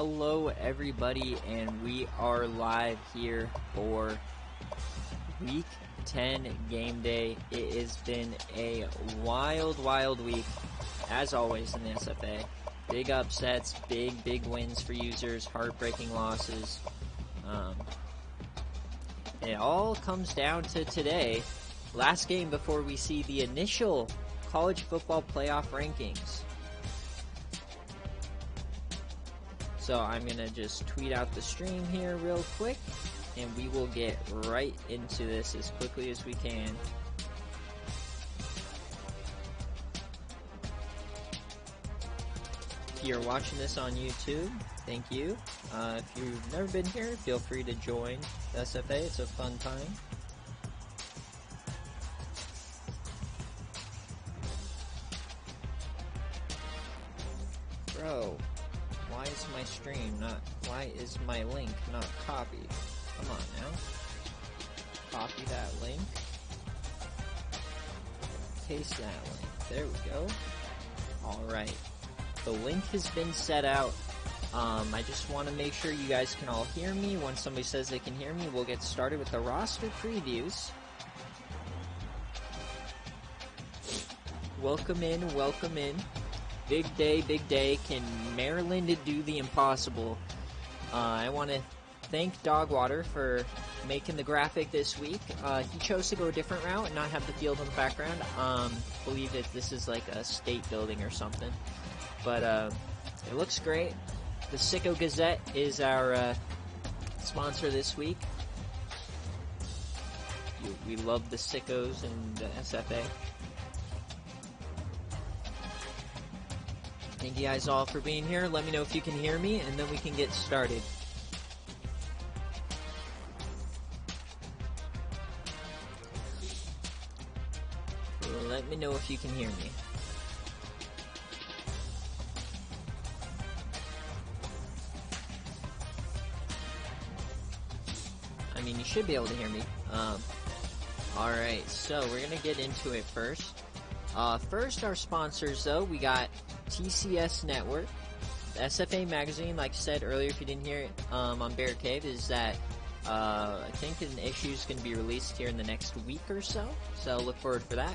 Hello everybody, and we are live here for week 10 game day. It has been a wild week, as always in the SFA. Big upsets, big wins for users, heartbreaking losses. It all comes down to today, last game before we see the initial college football playoff rankings. So I'm going to just tweet out the stream here real quick, and we will get right into this as quickly as we can. If you're watching this on YouTube, thank you. If you've never been here, feel free to join the SFA. It's a fun time. Bro. Why is my stream not, why is my link not copied? Come on now. Copy that link. Paste that link. There we go. Alright. The link has been set out. I just want to make sure you guys can all hear me. Once somebody says they can hear me, we'll get started with the roster previews. Welcome in, welcome in. Big day. Can Maryland do the impossible? I want to thank Dogwater for making the graphic this week. He chose to go a different route and not have the field in the background. Believe that this is like a state building or something. But it looks great. The Sicko Gazette is our sponsor this week. We love the Sickos and the SFA. Thank you guys all for being here. Let me know if you can hear me, and then we can get started. Let me know if you can hear me. I mean, you should be able to hear me. Alright, so we're going to get into it first. First, our sponsors, though, we got TCS Network, SFA Magazine. Like I said earlier, if you didn't hear it on BearCave, is that I think an issue is going to be released here in the next week or so, so look forward for that.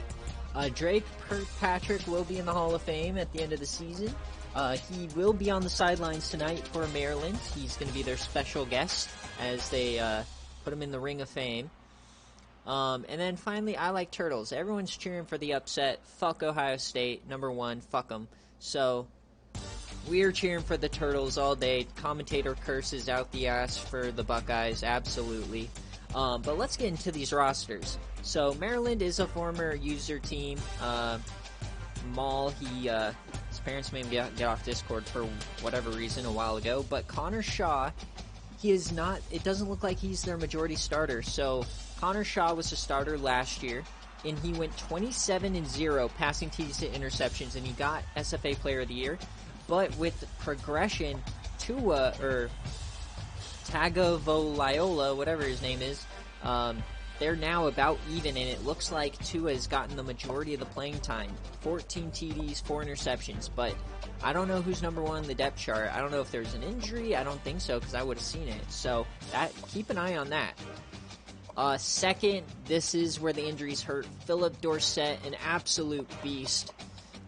Drake Kirkpatrick will be in the Hall of Fame at the end of the season. He will be on the sidelines tonight for Maryland. He's going to be their special guest as they put him in the Ring of Fame. And then finally, I like Turtles. Everyone's cheering for the upset. Fuck Ohio State, number one. Fuck them. So, we're cheering for the Turtles all day. Commentator curses out the ass for the Buckeyes, absolutely. But let's get into these rosters. So, Maryland is a former user team. Maul, his parents made him get off Discord for whatever reason a while ago. But Connor Shaw, he is not, it doesn't look like he's their majority starter. So, Connor Shaw was a starter last year, and he went 27-0 passing TDs to interceptions, and he got SFA Player of the Year. But with progression, Tua, or Tagovailoa, whatever his name is, they're now about even, and it looks like Tua has gotten the majority of the playing time. 14 TDs, 4 interceptions, but I don't know who's number one in the depth chart. I don't know if there's an injury. I don't think so, because I would have seen it. So keep an eye on that. Second, this is where the injuries hurt. Philip Dorsett, an absolute beast.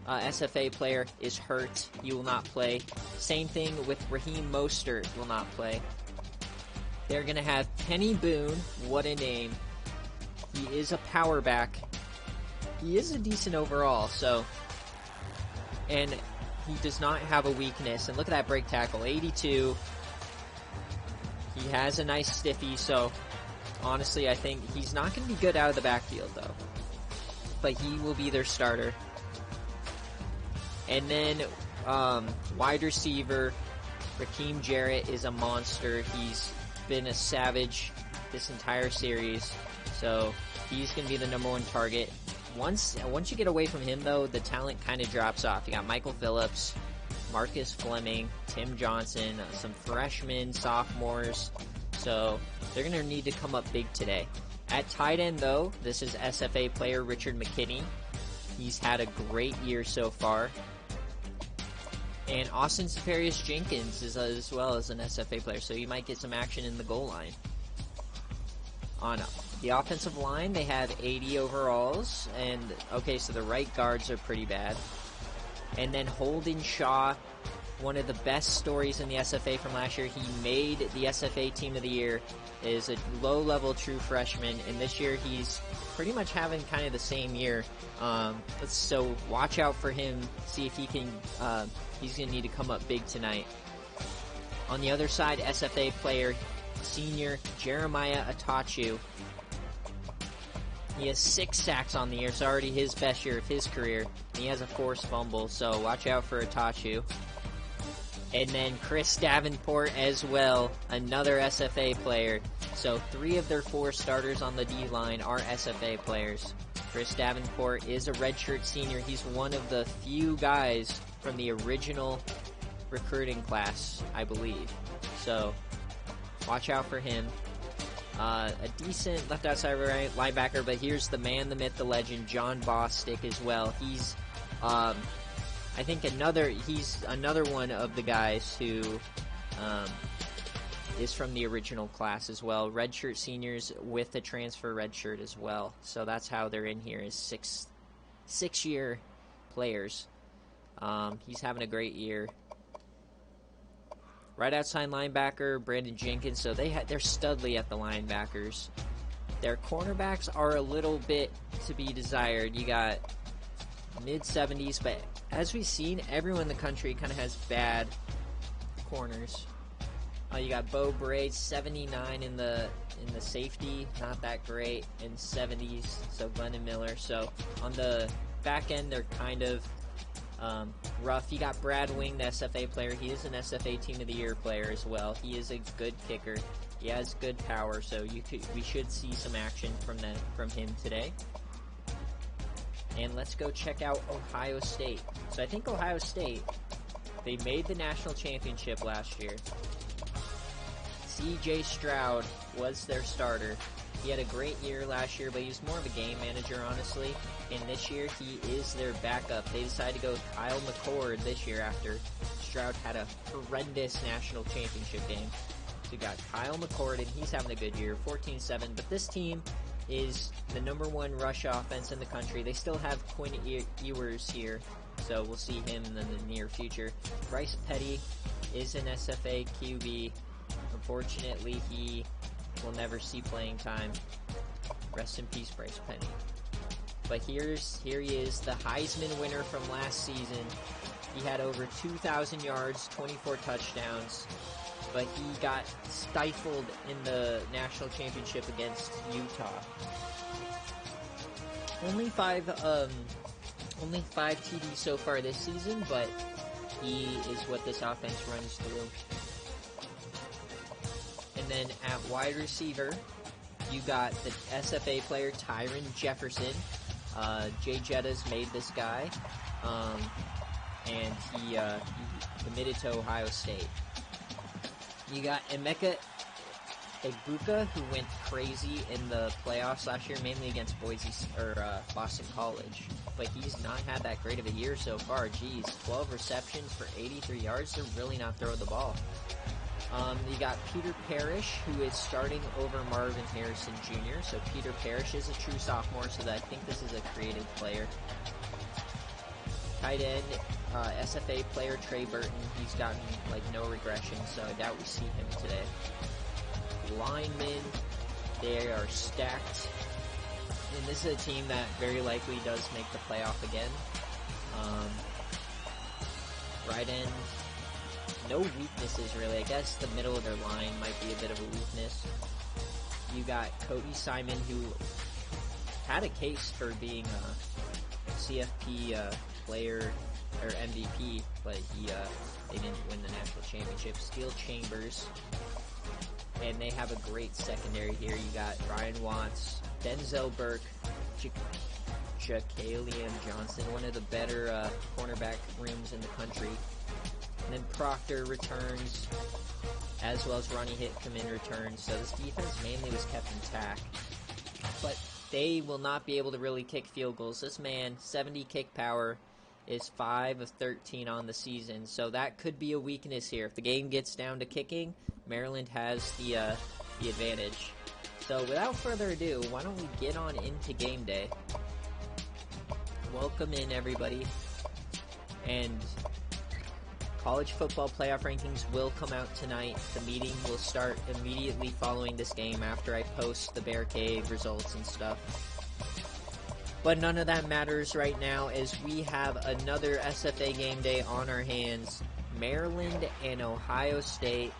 SFA player, is hurt. He will not play. Same thing with Raheem Mostert, will not play. They're going to have Penny Boone. What a name. He is a power back. He is a decent overall, so. And he does not have a weakness. And look at that break tackle, 82. He has a nice stiffy, so. Honestly, I think he's not going to be good out of the backfield, though. But he will be their starter. And then, wide receiver, Raheem Jarrett is a monster. He's been a savage this entire series. So, he's going to be the number one target. Once you get away from him, though, the talent kind of drops off. You got Michael Phillips, Marcus Fleming, Tim Johnson, some freshmen, sophomores. So, they're going to need to come up big today. At tight end, though, this is SFA player Richard Mckinney. He's had a great year so far. And Austin Safarius Jenkins is as well as an SFA player, so you might get some action in the goal line. On the offensive line, they have 80 overalls, and okay, so the right guards are pretty bad. And then Holden Shaw, one of the best stories in the SFA from last year. He made the SFA Team of the Year, is a low-level true freshman, and this year he's pretty much having kind of the same year. So watch out for him, see if he can, he's going to need to come up big tonight. On the other side, SFA player, senior Jeremiah Atachu. He has 6 sacks on the year. It's already his best year of his career. And he has a forced fumble, so watch out for Atachu. And then Chris Davenport as well, another SFA player. So 3 of their 4 starters on the D-line are SFA players. Chris Davenport is a redshirt senior. He's one of the few guys from the original recruiting class, I believe. So watch out for him. A decent left outside right linebacker, but here's the man, the myth, the legend, John Bostic as well. He's, I think he's another one of the guys who, is from the original class as well. Redshirt seniors with a transfer redshirt as well. So that's how they're in here, is six-year players. He's having a great year. Right outside linebacker, Brandon Jenkins. So they're studly at the linebackers. Their cornerbacks are a little bit to be desired. You got mid-70s, but as we've seen, everyone in the country kind of has bad corners. You got Bo Bray, 79 in the safety, not that great, in 70s. So Glennon Miller. So on the back end, they're kind of rough. You got Brad Wing, the SFA player. He is an SFA Team of the Year player as well. He is a good kicker. He has good power, so we should see some action from him today. And let's go check out Ohio State. So I think Ohio State, they made the national championship last year. C.J. Stroud was their starter. He had a great year last year, but he was more of a game manager, honestly. And this year, he is their backup. They decided to go with Kyle McCord this year after Stroud had a horrendous national championship game. So you got Kyle McCord, and he's having a good year, 14-7. But this team is the #1 rush offense in the country. They still have Quinn Ewers here, so we'll see him in the near future. Bryce Petty is an SFA QB. Unfortunately, he will never see playing time. Rest in peace, Bryce Petty. But here he is, the Heisman winner from last season. He had over 2,000 yards, 24 touchdowns, but he got stifled in the national championship against Utah. Only five TDs so far this season, but he is what this offense runs through. And then at wide receiver, you got the SFA player Tyron Jefferson. Jay Jetta's made this guy, and he committed to Ohio State. You got Emeka Egbuka, who went crazy in the playoffs last year, mainly against Boston College. But he's not had that great of a year so far. Geez, 12 receptions for 83 yards. They're really not throwing the ball. You got Peter Parrish, who is starting over Marvin Harrison Jr. So Peter Parrish is a true sophomore, so I think this is a creative player. Tight end, SFA player Trey Burton. He's gotten no regression, so I doubt we see him today. Linemen, they are stacked. And this is a team that very likely does make the playoff again. Right end, no weaknesses really. I guess the middle of their line might be a bit of a weakness. You got Cody Simon, who had a case for being a CFP player or MVP, but they didn't win the national championship. Steel Chambers, and they have a great secondary here. You got Ryan Watts, Denzel Burke, Jacalian Johnson, one of the better cornerback rooms in the country. And then Proctor returns, as well as Ronnie Hitcomb returns. So this defense mainly was kept intact. But they will not be able to really kick field goals. This man, 70 kick power, is 5 of 13 on the season, so that could be a weakness here. If the game gets down to kicking, Maryland has the advantage. So without further ado, why don't we get on into game day? Welcome in, everybody. And college football playoff rankings will come out tonight. The meeting will start immediately following this game after I post the BearCave results and stuff. But none of that matters right now, as we have another SFA game day on our hands. Maryland and Ohio State.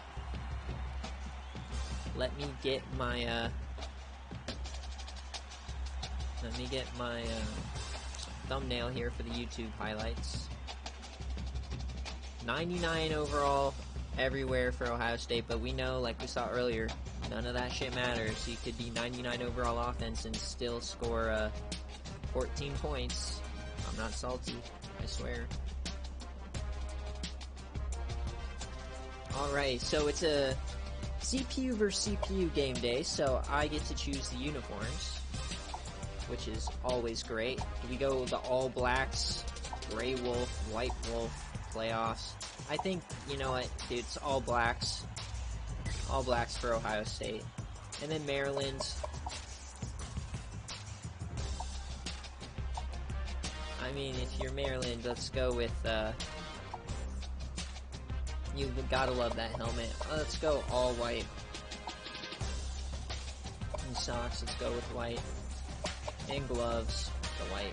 Let me get my thumbnail here for the YouTube highlights. 99 overall everywhere for Ohio State, but we know, like we saw earlier, none of that shit matters. You could be 99 overall offense and still score 14 points. I'm not salty, I swear. Alright, so it's a CPU versus CPU game day, so I get to choose the uniforms, which is always great. Do we go the all blacks, gray wolf, white wolf, playoffs? I think, you know what, dude, it's all blacks. All blacks for Ohio State. And then Maryland. I mean, if you're Maryland, let's go with, you gotta love that helmet. Let's go all white. And socks, let's go with white. And gloves, the white.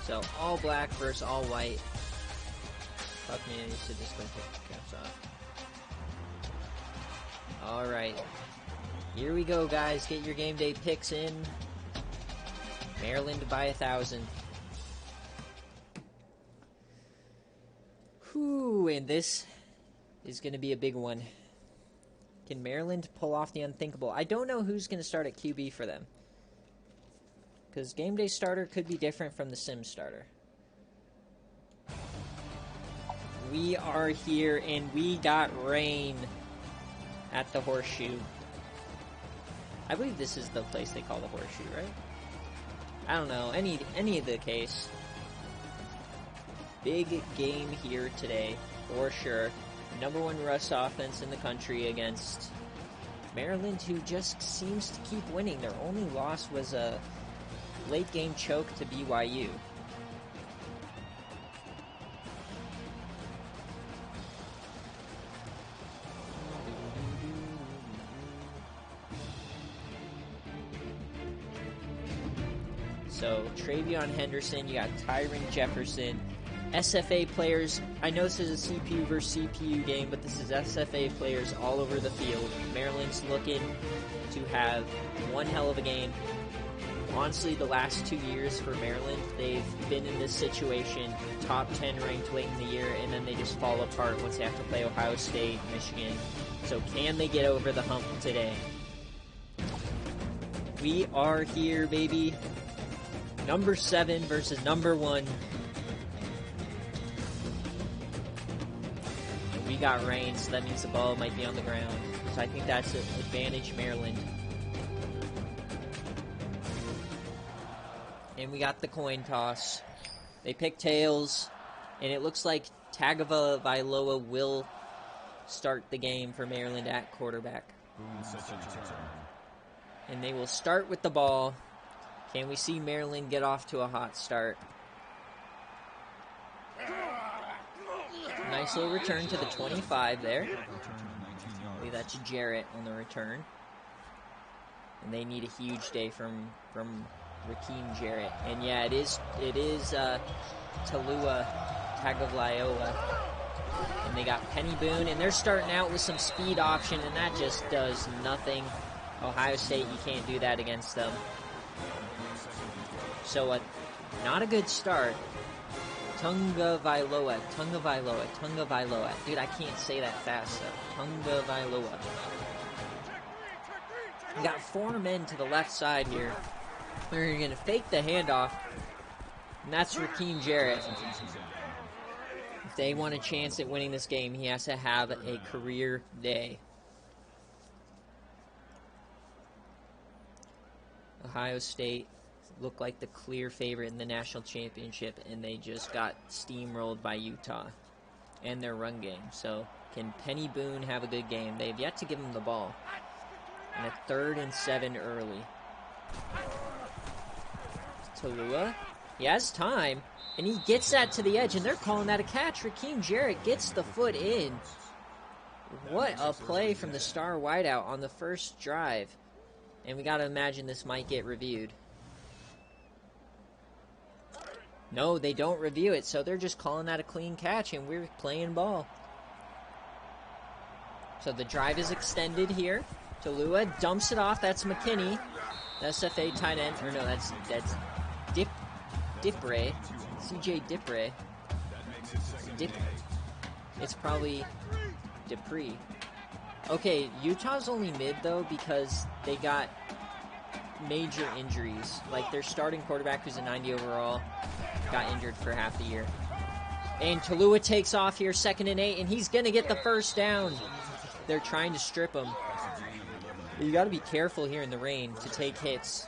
So, all black versus all white. Fuck me, I used to just go take the caps off. Alright. Here we go, guys. Get your game day picks in. Maryland by 1,000. Whew, and this is going to be a big one. Can Maryland pull off the unthinkable? I don't know who's going to start at QB for them, because game day starter could be different from the sim starter. We are here, and we got rain at the Horseshoe. I believe this is the place they call the Horseshoe, right? I don't know, any of the case. Big game here today, for sure. #1 rush offense in the country against Maryland, who just seems to keep winning. Their only loss was a late game choke to BYU. So, Travion Henderson, you got Tyron Jefferson. SFA players, I know this is a CPU versus CPU game, but this is SFA players all over the field. Maryland's looking to have one hell of a game. Honestly, the last 2 years for Maryland, they've been in this situation, top 10 ranked late in the year, and then they just fall apart once they have to play Ohio State, Michigan. So can they get over the hump today? We are here, baby. #7 versus #1. And we got rain, so that means the ball might be on the ground. So I think that's an advantage Maryland. And we got the coin toss. They pick tails, and it looks like Tagovailoa will start the game for Maryland at quarterback. And they will start with the ball. Can we see Maryland get off to a hot start? Nice little return to the 25 there. I believe that's Jarrett on the return. And they need a huge day from Rakeem Jarrett. And yeah, it is Talua Tagovailoa. And they got Penny Boone, and they're starting out with some speed option, and that just does nothing. Ohio State, you can't do that against them. So, not a good start. Tagovailoa. Dude, I can't say that fast, though. Tagovailoa. You got 4 men to the left side here. They're going to fake the handoff. And that's Rakeem Jarrett. If they want a chance at winning this game, he has to have a career day. Ohio State look like the clear favorite in the national championship, and they just got steamrolled by Utah and their run game. So can Penny Boone have a good game? They've yet to give him the ball. And a 3rd and 7 early. Talua, he has time, and he gets that to the edge, and they're calling that a catch. Rakeem Jarrett gets the foot in. What a play from the star wideout on the first drive. And we got to imagine this might get reviewed. No, they don't review it, so they're just calling that a clean catch, and we're playing ball. So the drive is extended here. Talua dumps it off. That's Mckinney, the SFA tight end. Or no, that's Dipre. CJ Dipre. It's probably Dupree. Okay, Utah's only mid, though, because they got major injuries. Like, their starting quarterback, who's a 90 overall, got injured for half the year. And Talua takes off here, 2nd and 8, and he's going to get the first down. They're trying to strip him. You got to be careful here in the rain to take hits,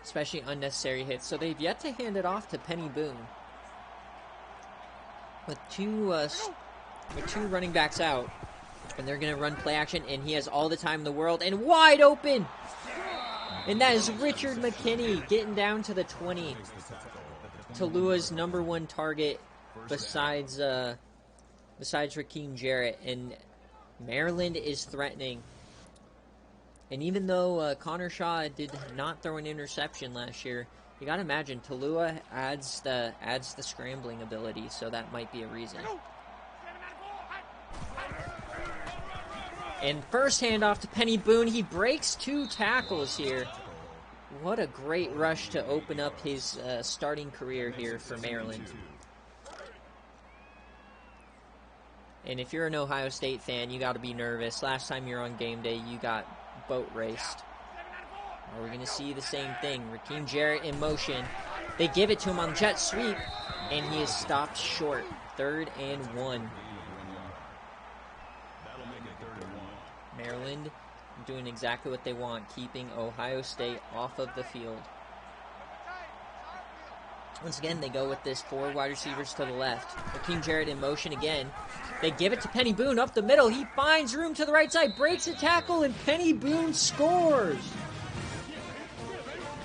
especially unnecessary hits. So they've yet to hand it off to Penny Boone. With two running backs out, and they're going to run play action, and he has all the time in the world, and wide open! And that is Richard Mckinney getting down to the 20. Talua's #1 target besides Rakeem Jarrett, and Maryland is threatening. And even though Connor Shaw did not throw an interception last year, you got to imagine Talua adds the scrambling ability, so that might be a reason. And first handoff to Penny Boone. He breaks 2 tackles here. What a great rush to open up his starting career here for Maryland. And if you're an Ohio State fan, you got to be nervous. Last time you were on game day, you got boat raced. Are we going to see the same thing? Rakeem Jarrett in motion. They give it to him on jet sweep, and he is stopped short. 3rd and 1. Maryland doing exactly what they want, keeping Ohio State off of the field. Once again, they go with this 4 wide receivers to the left. Rakeem Jarrett in motion again. They give it to Penny Boone up the middle. He finds room to the right side, breaks a tackle, and Penny Boone scores.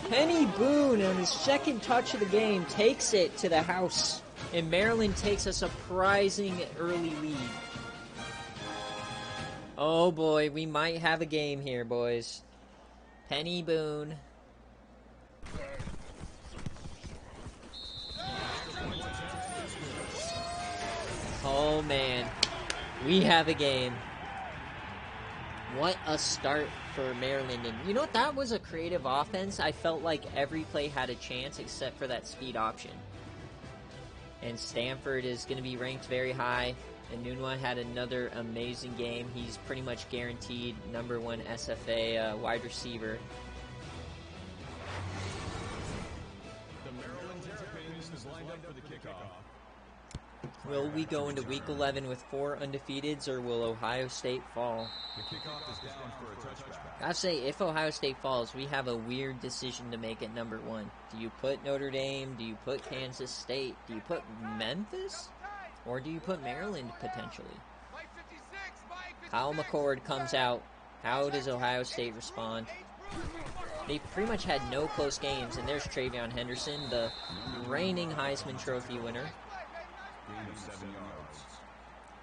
Penny Boone, on his 2nd touch of the game, takes it to the house. And Maryland takes a surprising early lead. Oh boy, we might have a game here, boys. Penny Boone. Oh man, we have a game. What a start for Maryland. And you know what? That was a creative offense. I felt like every play had a chance except for that speed option. And Stanford is going to be ranked very high. And Nunwa had another amazing game. He's pretty much guaranteed #1 SFA wide receiver. The Maryland Terrapins is lined up for the kickoff. Will we go into Week 11 with 4 undefeateds, or will Ohio State fall? The kickoff is down for a touchback. I'd say if Ohio State falls, we have a weird decision to make at #1. Do you put Notre Dame? Do you put Kansas State? Do you put Memphis? Or do you put Maryland, potentially? Kyle McCord comes out. How does Ohio State respond? They pretty much had no close games, and there's Travion Henderson, the reigning Heisman Trophy winner.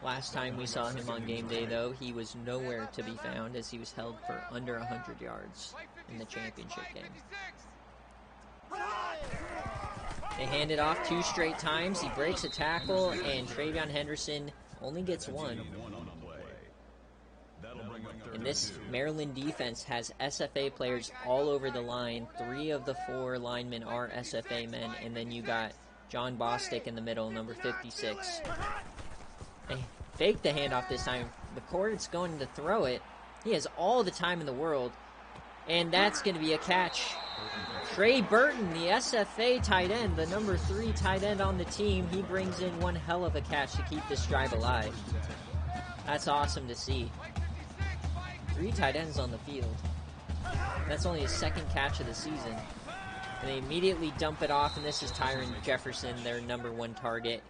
Last time we saw him on game day, though, he was nowhere to be found as he was held for under 100 yards in the championship game. They hand it off 2 straight times. He breaks a tackle, and Travion Henderson only gets 1. And this Maryland defense has SFA players all over the line. 3 of the 4 linemen are SFA men, and then you got John Bostic in the middle, number 56. They fake the handoff this time. McCord's going to throw it. He has all the time in the world, and that's going to be a catch. Trey Burton, the SFA tight end, the #3 tight end on the team, he brings in one hell of a catch to keep this drive alive. That's awesome to see. 3 tight ends on the field. That's only his 2nd catch of the season. And they immediately dump it off, and this is Tyron Jefferson, their #1 target.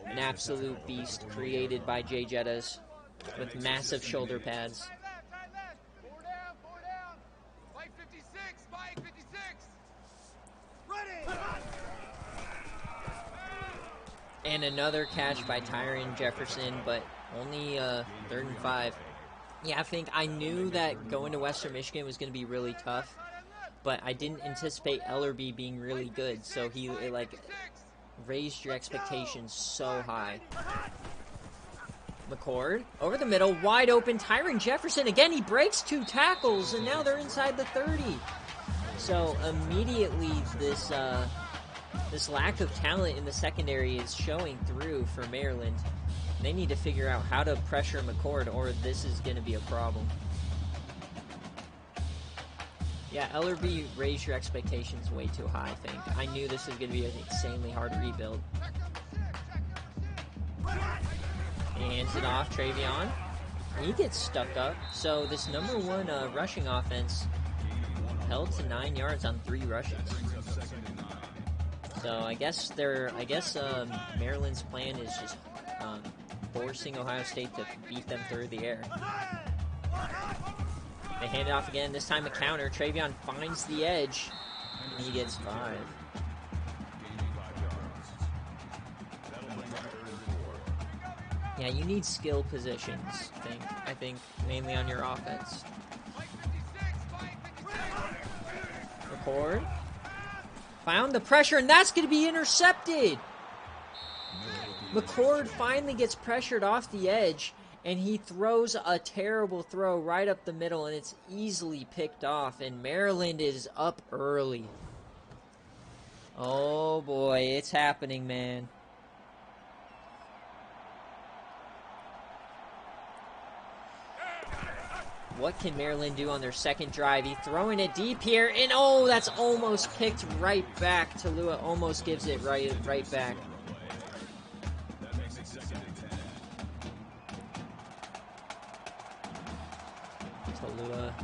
An absolute beast created by Jay Jettas with massive shoulder pads. And another catch by Tyron Jefferson, but only 3rd and 5. Yeah, I knew that going to Western Michigan was going to be really tough, but I didn't anticipate Ellerby being really good, so it raised your expectations so high. McCord over the middle, wide open. Tyron Jefferson again. He breaks 2 tackles, and now they're inside the 30. So immediately, this lack of talent in the secondary is showing through for Maryland. They need to figure out how to pressure McCord, or this is going to be a problem. Yeah, Ellerby raised your expectations way too high, I think. I knew this was going to be an insanely hard rebuild. Hands it off, Travion. He gets stuck up. So this #1 rushing offense held to 9 yards on 3 rushes. So I guess Maryland's plan is just forcing Ohio State to beat them through the air. They hand it off again. This time a counter. Travion finds the edge, and he gets 5. Yeah, you need skill positions, I think, mainly on your offense. McCord found the pressure, and that's going to be intercepted. McCord finally gets pressured off the edge, and he throws a terrible throw right up the middle, and it's easily picked off, and Maryland is up early. Oh boy, it's happening, man. What can Maryland do on their second drive? He's throwing it deep here, and oh, that's almost picked right back. Talua almost gives it right back. Talua,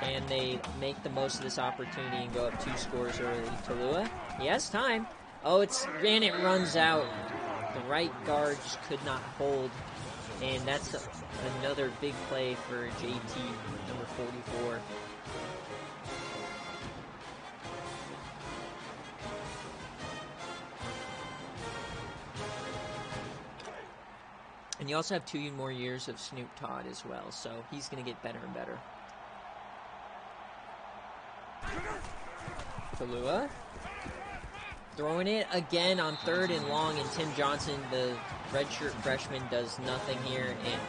can they make the most of this opportunity and go up 2 scores early? Talua, he has time. Oh, it runs out. The right guard just could not hold, and that's another big play for JT, number 44. And you also have 2 more years of Snoop Todd as well, so he's going to get better and better. Talua throwing it again on 3rd and long, and Tim Johnson, the redshirt freshman, does nothing here, and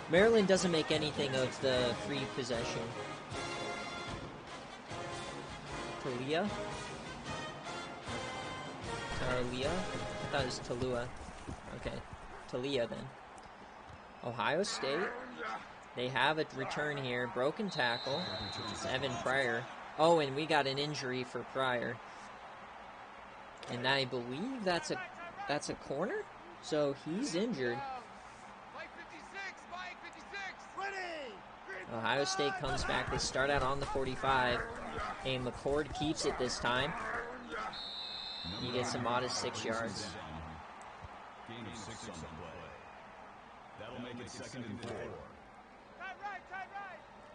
Maryland doesn't make anything of the free possession. Talia? I thought it was Talua. Okay, Talia then. Ohio State, they have a return here. Broken tackle. It's Evan Pryor. Oh, and we got an injury for Pryor. And I believe that's a corner? So he's injured. Ohio State comes back. They start out on the 45, and McCord keeps it this time. He gets a modest 6 yards. That'll make it 2nd and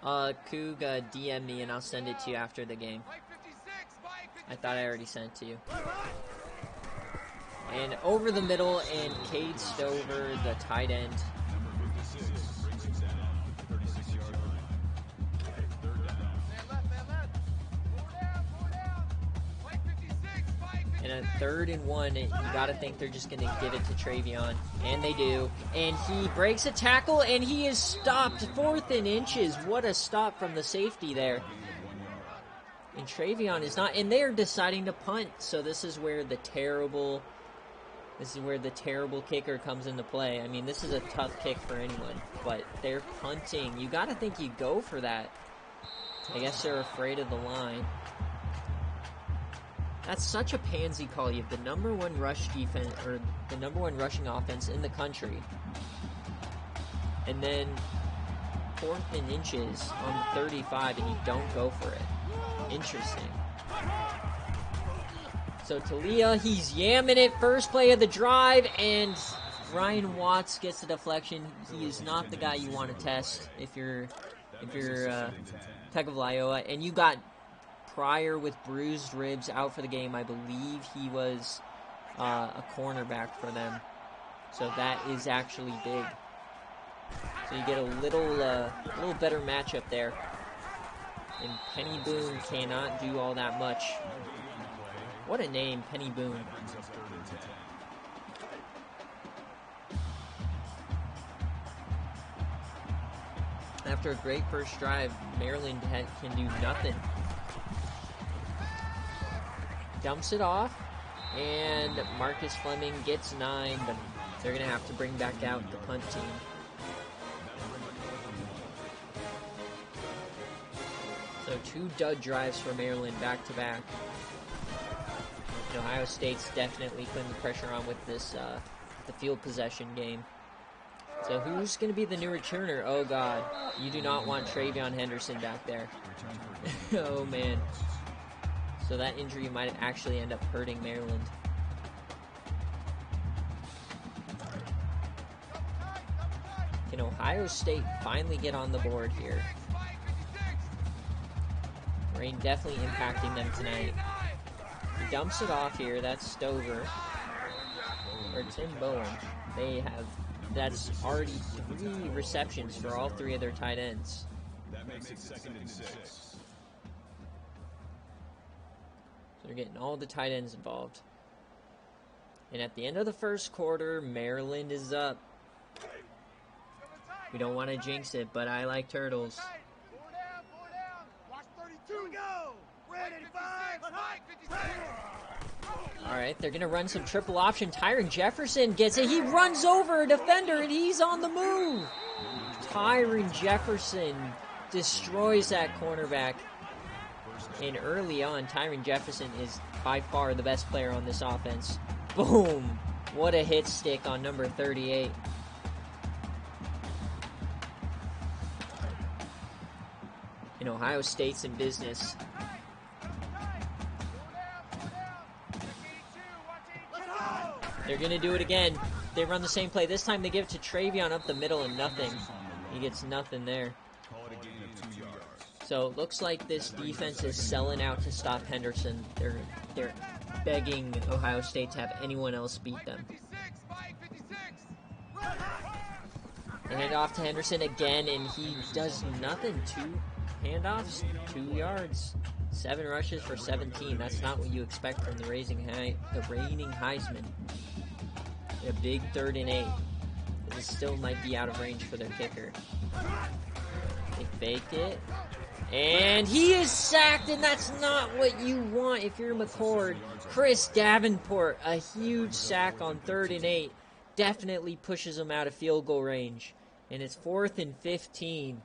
4. Coog, DM me and I'll send it to you after the game. I thought I already sent it to you. And over the middle, and Cade Stover, the tight end. And a 3rd and 1, you gotta think they're just gonna give it to Travion. And they do. And he breaks a tackle, and he is stopped. 4th and inches. What a stop from the safety there. And Travion is not, and they're deciding to punt. So this is where the terrible kicker comes into play. I mean, this is a tough kick for anyone, but they're punting. You gotta think you go for that. I guess they're afraid of the line. That's such a pansy call. You have the #1 rush defense, or the #1 rushing offense in the country, and then 4th and inches on 35, and you don't go for it. Interesting. So Talia, he's yamming it. First play of the drive, and Ryan Watts gets the deflection. He is not the guy you want to test if you're Tagovailoa. And you got Pryor with bruised ribs out for the game. I believe he was a cornerback for them. So that is actually big. So you get a little better matchup there. And Penny Boone cannot do all that much. What a name, Penny Boone. After a great first drive, Maryland can do nothing. Dumps it off, and Marcus Fleming gets 9, but they're going to have to bring back out the punt team. So 2 dud drives for Maryland back-to-back. Ohio State's definitely putting the pressure on with this the field possession game. So who's going to be the new returner? Oh, God. You do not want Travion Henderson back there. Oh, man. So that injury might actually end up hurting Maryland. Can Ohio State finally get on the board here? Rain definitely impacting them tonight. He dumps it off here. That's Stover. Or Tim Bowen. That's already 3 receptions for all 3 of their tight ends. That makes it 2nd and 6. So they're getting all the tight ends involved. And at the end of the first quarter, Maryland is up. We don't want to jinx it, but I like Turtles. Alright, they're going to run some triple option. Tyron Jefferson gets it. He runs over a defender, and he's on the move. Tyron Jefferson destroys that cornerback. And early on, Tyron Jefferson is by far the best player on this offense. Boom! What a hit stick on number 38. And Ohio State's in business. They're going to do it again. They run the same play. This time they give it to Travion up the middle and nothing. He gets nothing there. So it looks like this defense is selling out to stop Henderson. They're begging Ohio State to have anyone else beat them. They hand off to Henderson again, and he does nothing. 2 handoffs, 2 yards. 7 rushes for 17. That's not what you expect from the reigning Heisman. A big 3rd and 8. This still might be out of range for their kicker. They fake it. And he is sacked, and that's not what you want if you're McCord. Chris Davenport, a huge sack on 3rd and 8. Definitely pushes him out of field goal range. And it's 4th and 15.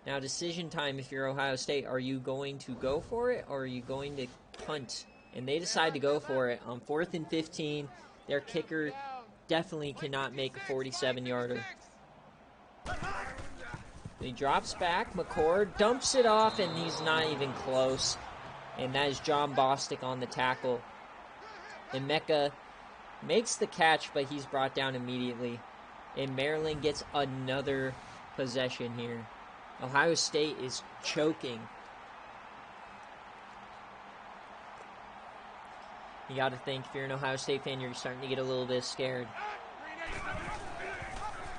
Now, decision time if you're Ohio State. Are you going to go for it, or are you going to punt? And they decide to go for it. On 4th and 15, their kicker definitely cannot make a 47-yarder. He drops back. McCord dumps it off, and he's not even close. And that is John Bostic on the tackle. And Mecca makes the catch, but he's brought down immediately. And Maryland gets another possession here. Ohio State is choking. You got to think, if you're an Ohio State fan, you're starting to get a little bit scared.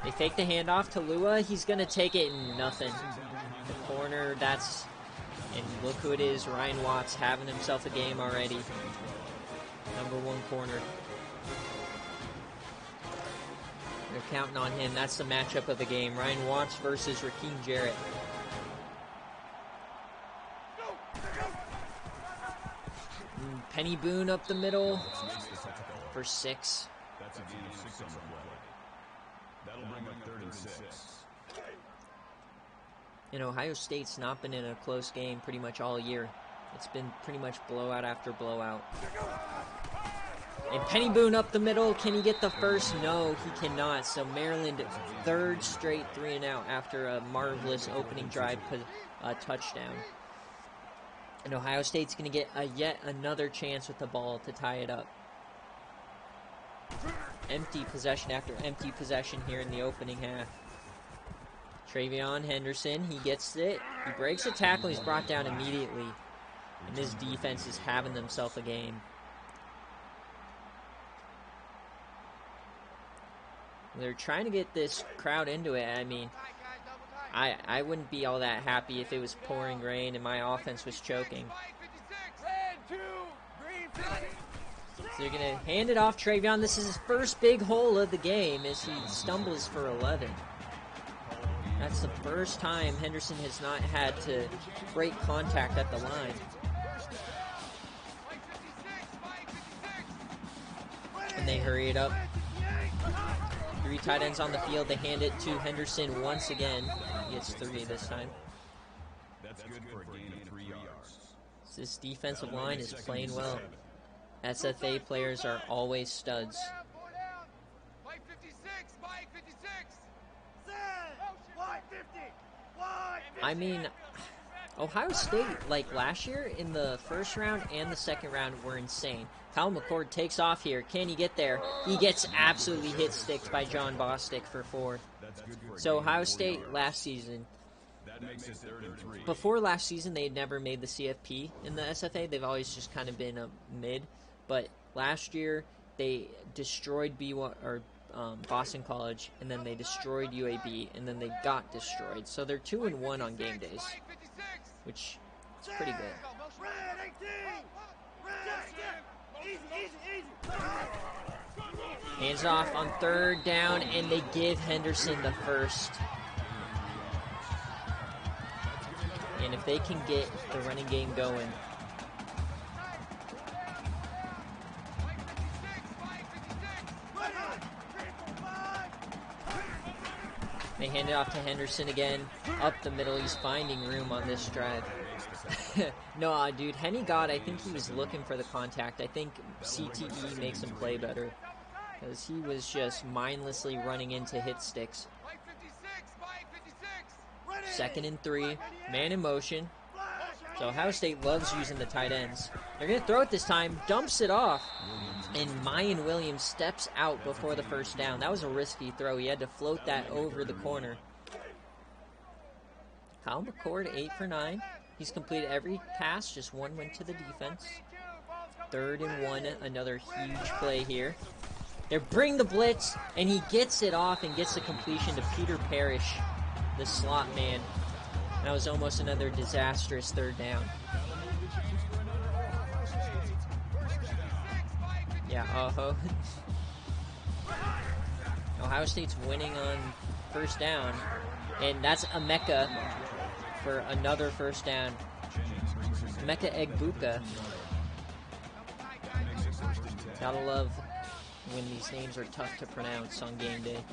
They fake the handoff to Lua. He's going to take it and nothing. The corner, and look who it is, Ryan Watts, having himself a game already. Number 1 corner. They're counting on him. That's the matchup of the game. Ryan Watts versus Rakeem Jarrett. Penny Boone up the middle for 6. That's a gain of 6 on the play. That'll bring up 3rd and 6. And Ohio State's not been in a close game pretty much all year. It's been pretty much blowout after blowout. And Penny Boone up the middle. Can he get the first? No, he cannot. So Maryland, 3rd straight 3-and-out after a marvelous opening drive touchdown. And Ohio State's going to get yet another chance with the ball to tie it up. Empty possession after empty possession here in the opening half. Travion Henderson, he gets it. He breaks a tackle. He's brought down immediately. And this defense is having themselves a game. They're trying to get this crowd into it. I mean, I wouldn't be all that happy if it was pouring rain and my offense was choking. So they're going to hand it off Travion. This is his first big hole of the game as he stumbles for 11. That's the first time Henderson has not had to break contact at the line. And they hurry it up. 3 tight ends on the field. They hand it to Henderson once again. He gets 3 this time. That's good for a gain of 3 yards. This defensive line is playing well. SFA players are always studs. I mean, Ohio State, like last year, in the first round and the second round, were insane. Kyle McCord takes off here. Can he get there? He gets absolutely hit sticks by John Bostic for 4. So Ohio State last season, before last season, they had never made the CFP in the SFA. They've always just kind of been a mid. But last year, they destroyed Boston College, and then they destroyed UAB, and then they got destroyed. So they're 2-1 on game days, which is pretty good. Hands off on 3rd down, and they give Henderson the first. And if they can get the running game going, they hand it off to Henderson again. Up the middle, he's finding room on this drive. No, dude, Henny God, I think he was looking for the contact. I think CTE makes him play better, because he was just mindlessly running into hit sticks. 2nd and 3, man in motion. So Ohio State loves using the tight ends. They're going to throw it this time, dumps it off, and Mayan Williams steps out before the first down. That was a risky throw. He had to float that over the corner. Kyle McCord, 8 for 9. He's completed every pass, just 1 went to the defense. 3rd and 1, another huge play here. They bring the blitz, and he gets it off and gets the completion to Peter Parrish, the slot man. That was almost another disastrous 3rd down. Yeah, Ohio State's winning on 1st down, and that's Emeka for another 1st down. Emeka Egbuka. Gotta love when these names are tough to pronounce on game day.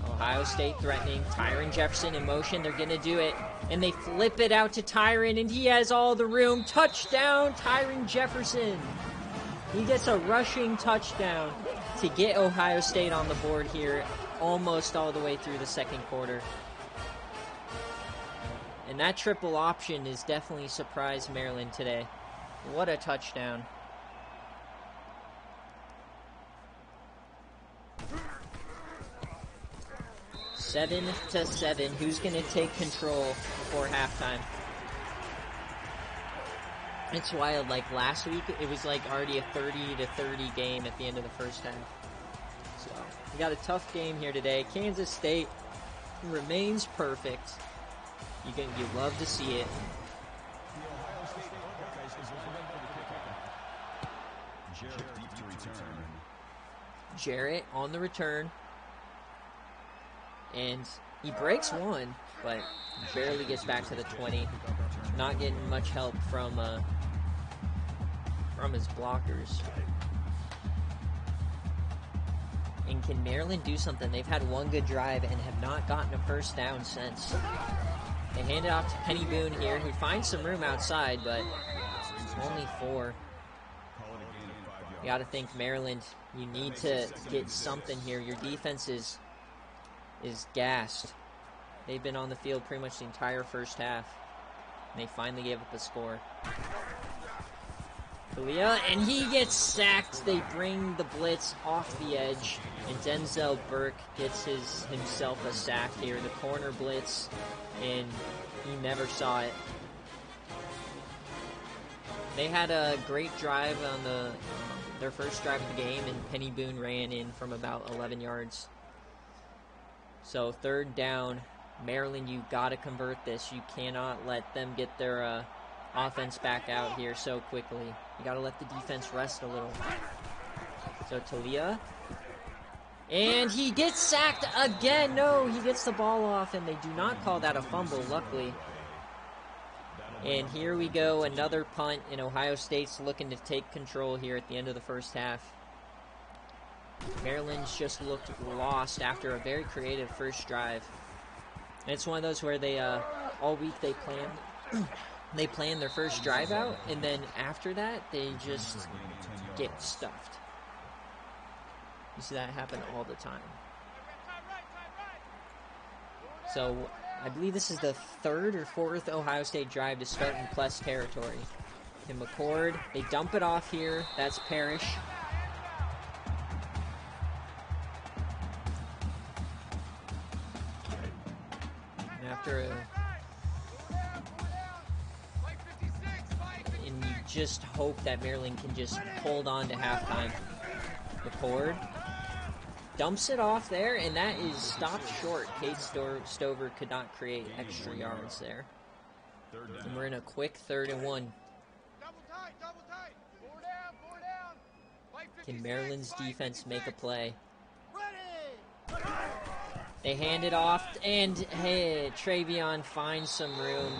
Ohio State threatening. Tyron Jefferson in motion. They're going to do it. And they flip it out to Tyron, and he has all the room. Touchdown, Tyron Jefferson. He gets a rushing touchdown to get Ohio State on the board here almost all the way through the 2nd quarter. And that triple option has definitely surprised Maryland today. What a touchdown. Seven to 7. Who's going to take control before halftime? It's wild. Like last week, it was like already a 30-30 game at the end of the 1st half. So we got a tough game here today. Kansas State remains perfect. You love to see it. Jarrett on the return. And he breaks 1, but barely gets back to the 20. Not getting much help from his blockers. And can Maryland do something? They've had 1 good drive and have not gotten a 1st down since. They hand it off to Penny Boone here, who finds some room outside, but only 4. You got to think, Maryland, you need to get something here. Your defense is gassed. They've been on the field pretty much the entire 1st half. They finally gave up a score. Kalia, and he gets sacked. They bring the blitz off the edge, and Denzel Burke gets himself a sack here. The corner blitz, and he never saw it. They had a great drive on their first drive of the game, and Penny Boone ran in from about 11 yards. So 3rd down, Maryland, you got to convert this. You cannot let them get their offense back out here so quickly. You got to let the defense rest a little. So Talia, and he gets sacked again. No, he gets the ball off, and they do not call that a fumble, luckily. And here we go, another punt, and Ohio State's looking to take control here at the end of the first half. Maryland's just looked lost after a very creative first drive. And it's one of those where they, all week they plan their first drive out, and then after that, they just get stuffed. You see that happen all the time. So, I believe this is the 3rd or 4th Ohio State drive to start in plus territory. And McCord, they dump it off here. That's Parrish. And after and you just hope that Maryland can just hold on to halftime. McCord dumps it off there, and that is stopped short. Kate Stover could not create extra yards there. And we're in a quick 3rd and 1. Can Maryland's defense make a play? They hand it off, and hey, Travion finds some room.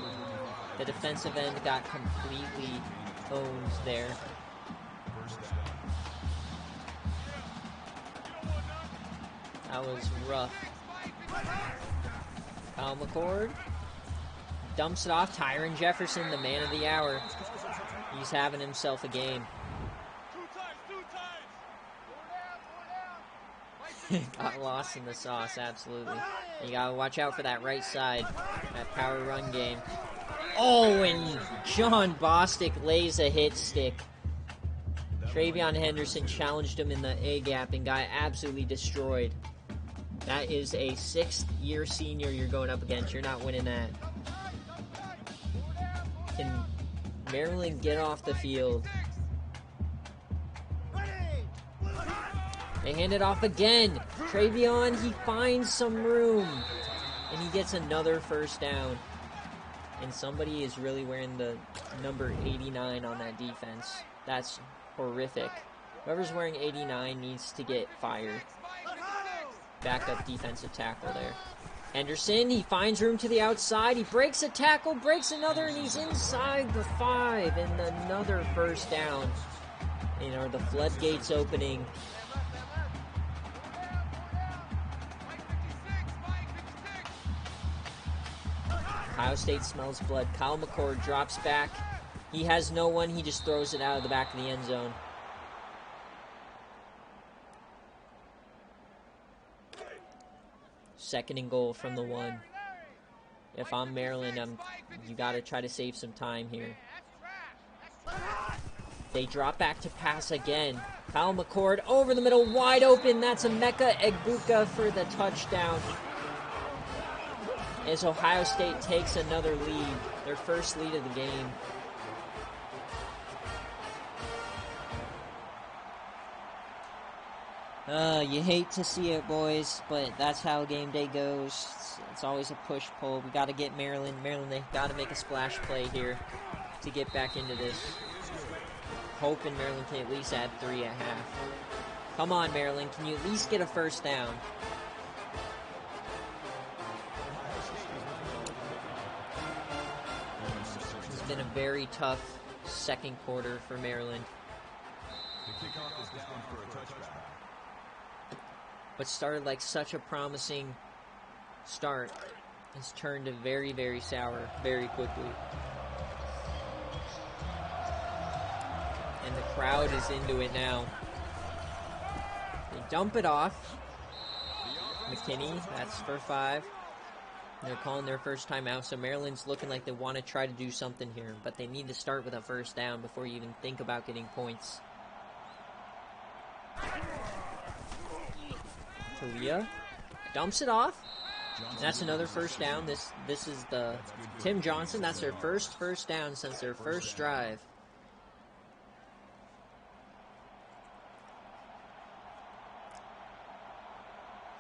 The defensive end got completely owned there. That was rough. Kyle McCord dumps it off. Tyron Jefferson, the man of the hour. He's having himself a game. Got lost in the sauce, absolutely. You gotta watch out for that right side, that power run game. Oh, and John Bostic lays a hit stick. Travion Henderson challenged him in the A gap and got absolutely destroyed. That is a 6th-year senior you're going up against. You're not winning that. Can Maryland get off the field? They hand it off again. Travion, he finds some room. And he gets another first down. And somebody is really wearing the number 89 on that defense. That's horrific. Whoever's wearing 89 needs to get fired. Backup defensive tackle there. Henderson, he finds room to the outside. He breaks a tackle, breaks another, and he's inside the 5. And another first down. You know, the floodgates opening. Ohio State smells blood. Kyle McCord drops back. He has no one. He just throws it out of the back of the end zone. Second and goal from the 1. If I'm Maryland, you got to try to save some time here. They drop back to pass again. Kyle McCord over the middle, wide open. That's Emeka Egbuka for the touchdown. As Ohio State takes another lead, their first lead of the game. You hate to see it, boys, but that's how game day goes. It's always a push-pull. We got to get Maryland. They got to make a splash play here to get back into this. Hoping Maryland can at least add 3 at half. Come on, Maryland. Can you at least get a first down? It's been a very tough second quarter for Maryland. The kickoff is down for a touchback. What started like such a promising start has turned to very, very sour very quickly. And the crowd is into it now. They dump it off. McKinney, that's for 5. They're calling their first timeout, so Maryland's looking like they want to try to do something here, but they need to start with a first down before you even think about getting points. Talia dumps it off. And that's another first down. This is the Tim Johnson. That's their first down since their first drive.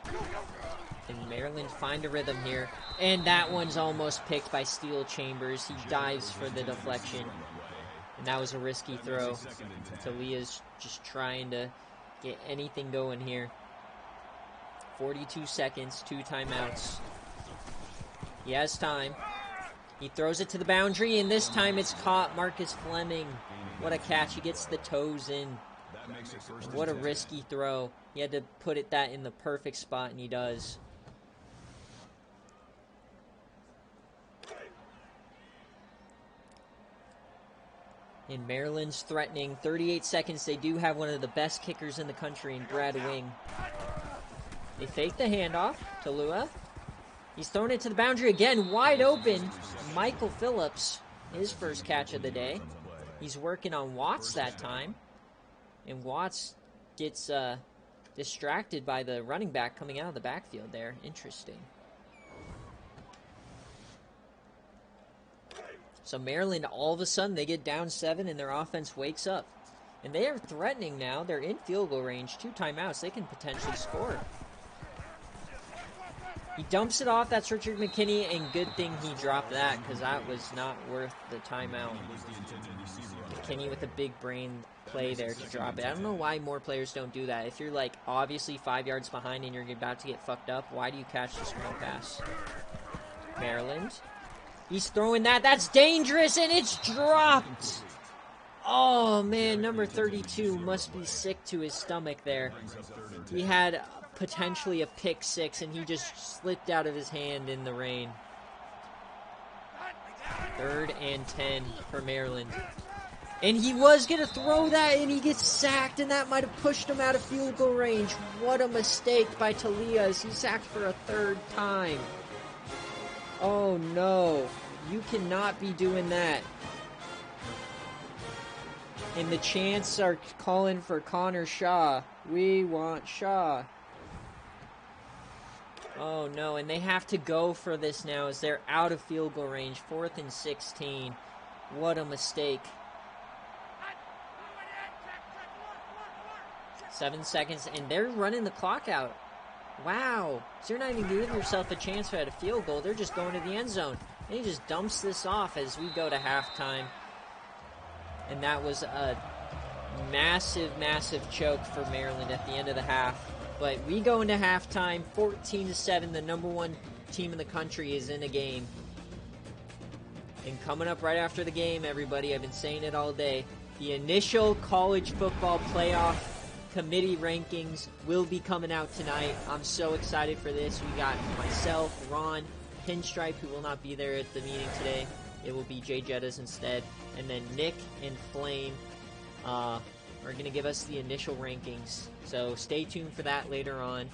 Can Maryland find a rhythm here? And that one's almost picked by Steele Chambers. He dives for the deflection. And that was a risky throw. Talia's just trying to get anything going here. 42 seconds, 2 timeouts. He has time. He throws it to the boundary, and this time it's caught. Marcus Fleming. What a catch. He gets the toes in. What a risky throw. He had to put that in the perfect spot, and he does. And Maryland's threatening. 38 seconds. They do have one of the best kickers in the country in Brad Wing. They fake the handoff to Lua. He's thrown it to the boundary again, wide open. Michael Phillips, his first catch of the day. He's working on Watts that time. And Watts gets distracted by the running back coming out of the backfield there. Interesting. So Maryland, all of a sudden, they get down 7 and their offense wakes up. And they are threatening now. They're in field goal range. 2 timeouts. They can potentially score. He dumps it off. That's Richard McKinney, and good thing he dropped that because that was not worth the timeout. McKinney with a big brain play there to drop it. I don't know why more players don't do that. If you're like obviously 5 yards behind and you're about to get fucked up, why do you catch the screen pass? Maryland. He's throwing that. That's dangerous, and it's dropped. Oh, man, number 32 must be sick to his stomach there. He had potentially a pick 6, and he just slipped out of his hand in the rain. 3rd and 10 for Maryland. And he was going to throw that, and he gets sacked, and that might have pushed him out of field goal range. What a mistake by Talia as he's sacked for a 3rd time. Oh, no. You cannot be doing that. And the Chants are calling for Connor Shaw. We want Shaw. Oh, no. And they have to go for this now as they're out of field goal range. 4th and 16. What a mistake. 7 seconds, and they're running the clock out. Wow. So you're not even giving yourself a chance to have a field goal. They're just going to the end zone. And he just dumps this off as we go to halftime. And that was a massive, massive choke for Maryland at the end of the half. But we go into halftime, 14-7. The number 1 team in the country is in a game. And coming up right after the game, everybody, I've been saying it all day, the initial college football playoff committee rankings will be coming out tonight. I'm so excited for this. We got myself, Ron, Pinstripe, who will not be there at the meeting today. It will be Jay Jettas instead. And then Nick and Flame are going to give us the initial rankings. So stay tuned for that later on.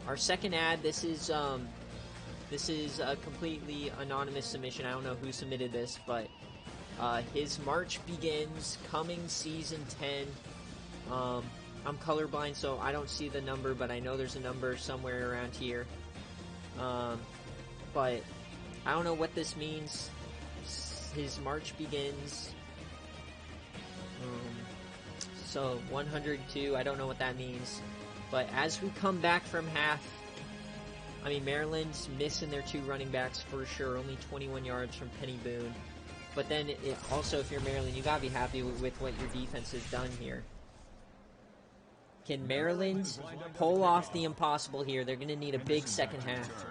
Our second ad, this is a completely anonymous submission. I don't know who submitted this, but his March begins coming season 10. I'm colorblind, so I don't see the number, but I know there's a number somewhere around here. But I don't know what this means. His March begins. So 102, I don't know what that means. But as we come back from half, I mean, Maryland's missing their 2 running backs for sure. Only 21 yards from Penny Boone. But then also, if you're Maryland, you got to be happy with what your defense has done here. Can Maryland pull off the impossible here? They're going to need a big second half.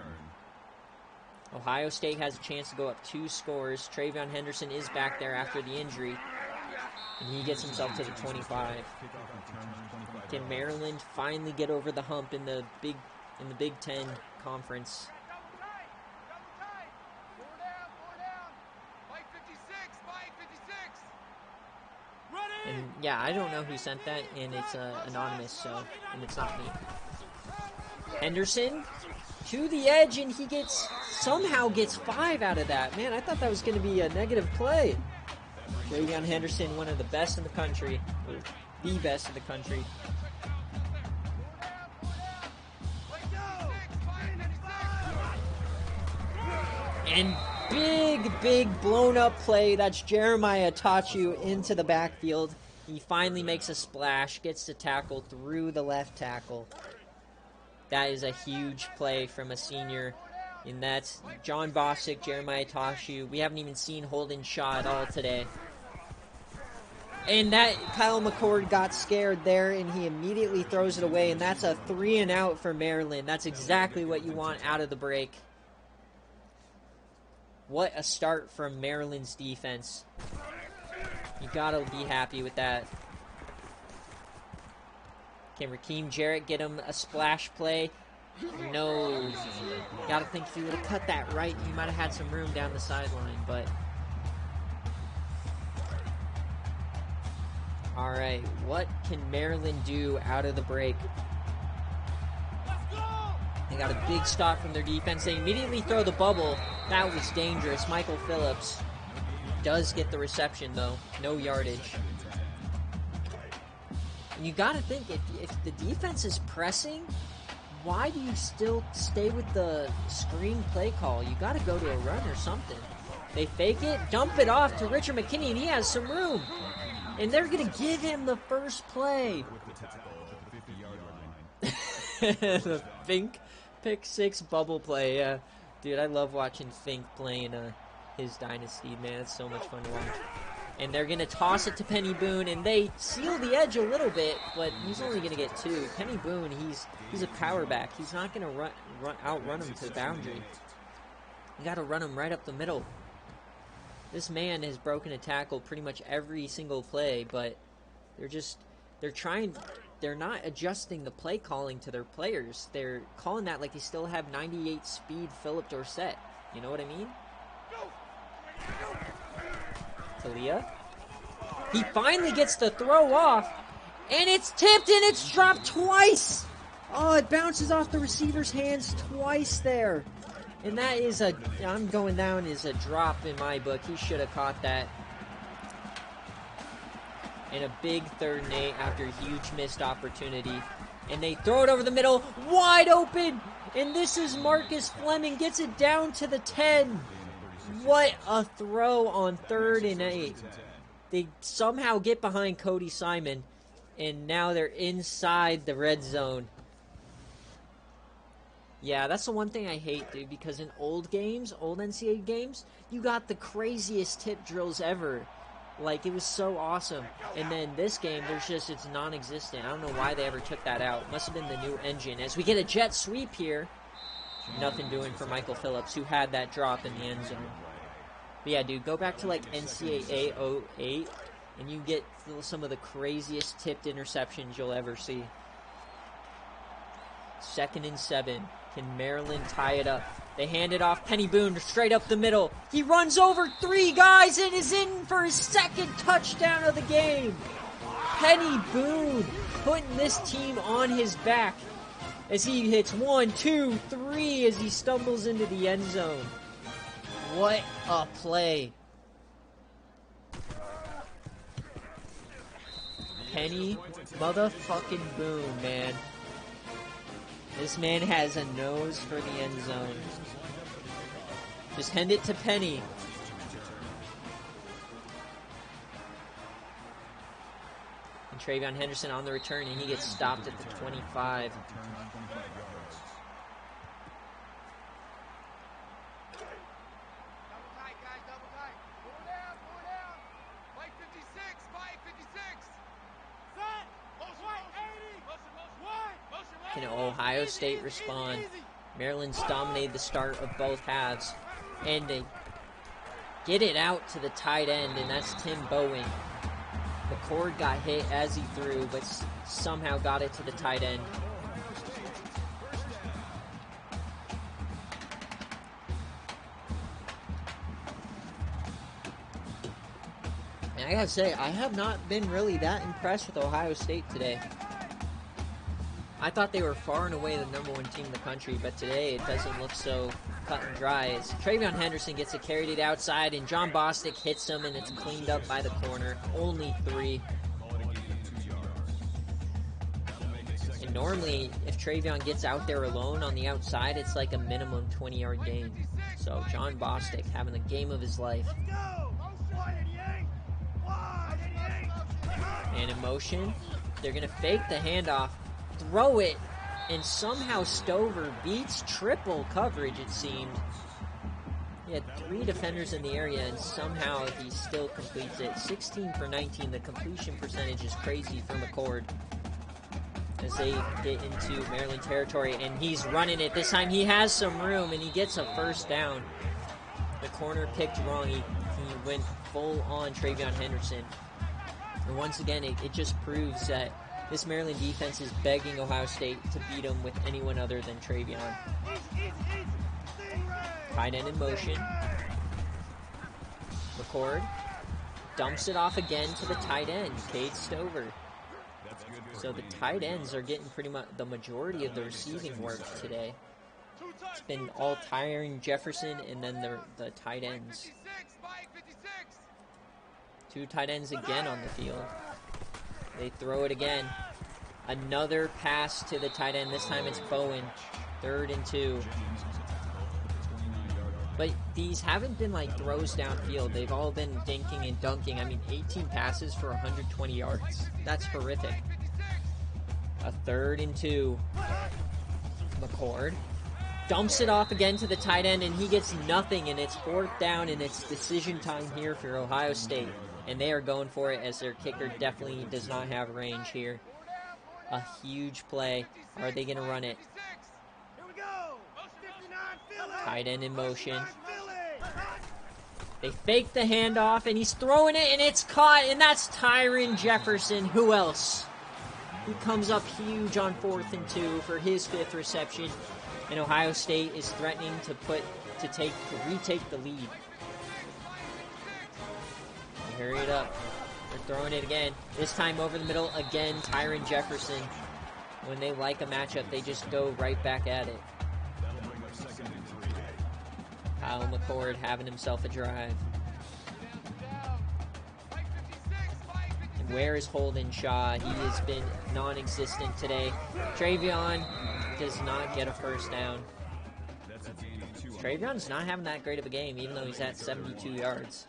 Ohio State has a chance to go up 2 scores. Travion Henderson is back there after the injury. And he gets himself to the 25. Can Maryland finally get over the hump in the Big Ten Conference? And yeah, I don't know who sent that, and it's anonymous, and it's not me. Henderson to the edge, and he somehow gets 5 out of that. Man, I thought that was going to be a negative play. Travion Henderson, one of the best in the country, or the best in the country. And big blown up play. That's Jeremiah Tachu into the backfield. He finally makes a splash, gets to tackle through the left tackle. That is a huge play from a senior. And that's John Bosick, Jeremiah Tachu. We haven't even seen Holden Shaw at all today. And that Kyle McCord got scared there, and he immediately throws it away. And that's a 3 and out for Maryland. That's exactly what you want out of the break. What a start from Maryland's defense. You gotta be happy with that. Can Rakeem Jarrett get him a splash play? No. Gotta think if he would have cut that right, he might have had some room down the sideline, but... Alright, what can Maryland do out of the break? They got a big stop from their defense. They immediately throw the bubble. That was dangerous. Michael Phillips does get the reception, though. No yardage. And you got to think, if the defense is pressing, why do you still stay with the screen play call? You got to go to a run or something. They fake it, dump it off to Richard Mckinney, and he has some room. And they're going to give him the first play. The Fink pick 6 bubble play. Yeah. Dude, I love watching Fink playing his dynasty, man. It's so much fun to watch. And they're going to toss it to Penny Boone, and they seal the edge a little bit, but he's only going to get 2. Penny Boone, he's a power back. He's not going to outrun him to the boundary. You got to run him right up the middle. This man has broken a tackle pretty much every single play, but they're not adjusting the play calling to their players. They're calling that like they still have 98 speed Philip Dorsett. You know what I mean? Talia. He finally gets the throw off, and it's tipped and it's dropped twice. Oh, it bounces off the receiver's hands twice there. And that is I'm going down as a drop in my book. He should have caught that. And a big 3rd and 8 after a huge missed opportunity. And they throw it over the middle, wide open. And this is Marcus Fleming, gets it down to the 10. What a throw on 3rd and 8. They somehow get behind Cody Simon, and now they're inside the red zone. Yeah, that's the one thing I hate, dude, because in old NCAA games, you got the craziest tip drills ever. Like, it was so awesome. And then this game, it's non-existent. I don't know why they ever took that out. Must have been the new engine. As we get a jet sweep here, nothing doing for Michael Phillips, who had that drop in the end zone. But yeah, dude, go back to, like, NCAA 08, and you get some of the craziest tipped interceptions you'll ever see. 2nd and 7. Can Maryland tie it up? They hand it off. Penny Boone straight up the middle. He runs over 3 guys and is in for his 2nd touchdown of the game. Penny Boone putting this team on his back as he hits 1, 2, 3 as he stumbles into the end zone. What a play. Penny motherfucking Boone, man. This man has a nose for the end zone. Just hand it to Penny. And Travion Henderson on the return, and he gets stopped at the 25. Can Ohio State respond? Maryland's dominated the start of both halves. And they get it out to the tight end, and that's Tim Bowen. McCord got hit as he threw, but somehow got it to the tight end. And I gotta say, I have not been really that impressed with Ohio State today. I thought they were far and away the #1 team in the country, but today it doesn't look so cut and dry. As Travion Henderson gets it carried it outside, and John Bostic hits him, and it's cleaned up by the corner. Only 3. And normally, if Travion gets out there alone on the outside, it's like a minimum 20-yard gain. So John Bostic having the game of his life. And in motion, they're going to fake the handoff, throw it, and somehow Stover beats triple coverage, it seemed. He had 3 defenders in the area, and somehow he still completes it. 16 for 19. The completion percentage is crazy for McCord as they get into Maryland territory, and he's running it. This time he has some room, and he gets a first down. The corner picked wrong. He went full on Travion Henderson. And once again, it just proves that this Maryland defense is begging Ohio State to beat them with anyone other than Travion. Tight end in motion. McCord dumps it off again to the tight end, Cade Stover. So the tight ends are getting pretty much the majority of the receiving work today. It's been all Tyron Jefferson and then the tight ends. 2 tight ends again on the field. They throw it again. Another pass to the tight end. This time it's Bowen. 3rd and 2. But these haven't been like throws downfield. They've all been dinking and dunking. I mean, 18 passes for 120 yards. That's horrific. A 3rd and 2. McCord dumps it off again to the tight end, and he gets nothing, and it's 4th down, and it's decision time here for Ohio State. And they are going for it as their kicker definitely does not have range here. A huge play. Are they going to run it? Tight end in motion. They fake the handoff, and he's throwing it, and it's caught, and that's Tyron Jefferson. Who else? He comes up huge on 4th and 2 for his 5th reception, and Ohio State is threatening to retake the lead. Hurry it up. They're throwing it again. This time over the middle again, Tyron Jefferson. When they like a matchup, they just go right back at it. Kyle McCord having himself a drive. And where is Holden Shaw? He has been non-existent today. Travion does not get a first down. Travion's not having that great of a game, even though he's at 72 yards.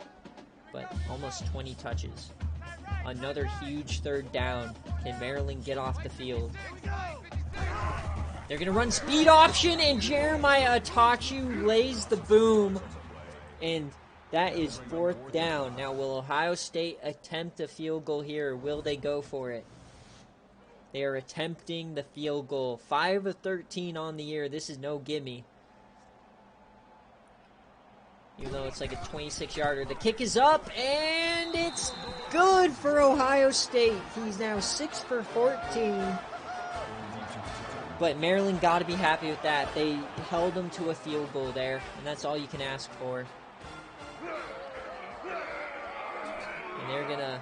But almost 20 touches. Another huge 3rd down. Can Maryland get off the field? They're going to run speed option, and Jeremiah Atachu lays the boom. And that is 4th down. Now, will Ohio State attempt a field goal here, or will they go for it? They are attempting the field goal. 5 of 13 on the year. This is no gimme. Even though it's like a 26-yarder. The kick is up, and it's good for Ohio State. He's now 6 for 14. But Maryland got to be happy with that. They held them to a field goal there, and that's all you can ask for. And they're going to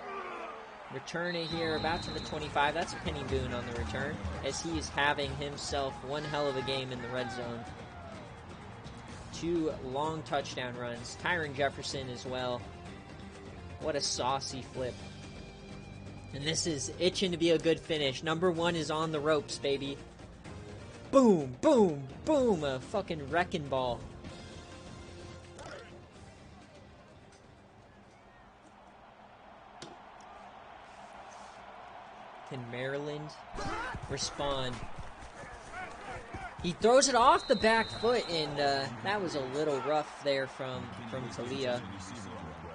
return it here about to the 25. That's Penny Boone on the return, as he is having himself one hell of a game in the red zone. 2 long touchdown runs. Tyron Jefferson as well. What a saucy flip. And this is itching to be a good finish. #1 is on the ropes, baby. Boom, boom, boom. A fucking wrecking ball. Can Maryland respond? He throws it off the back foot, and that was a little rough there from Talia.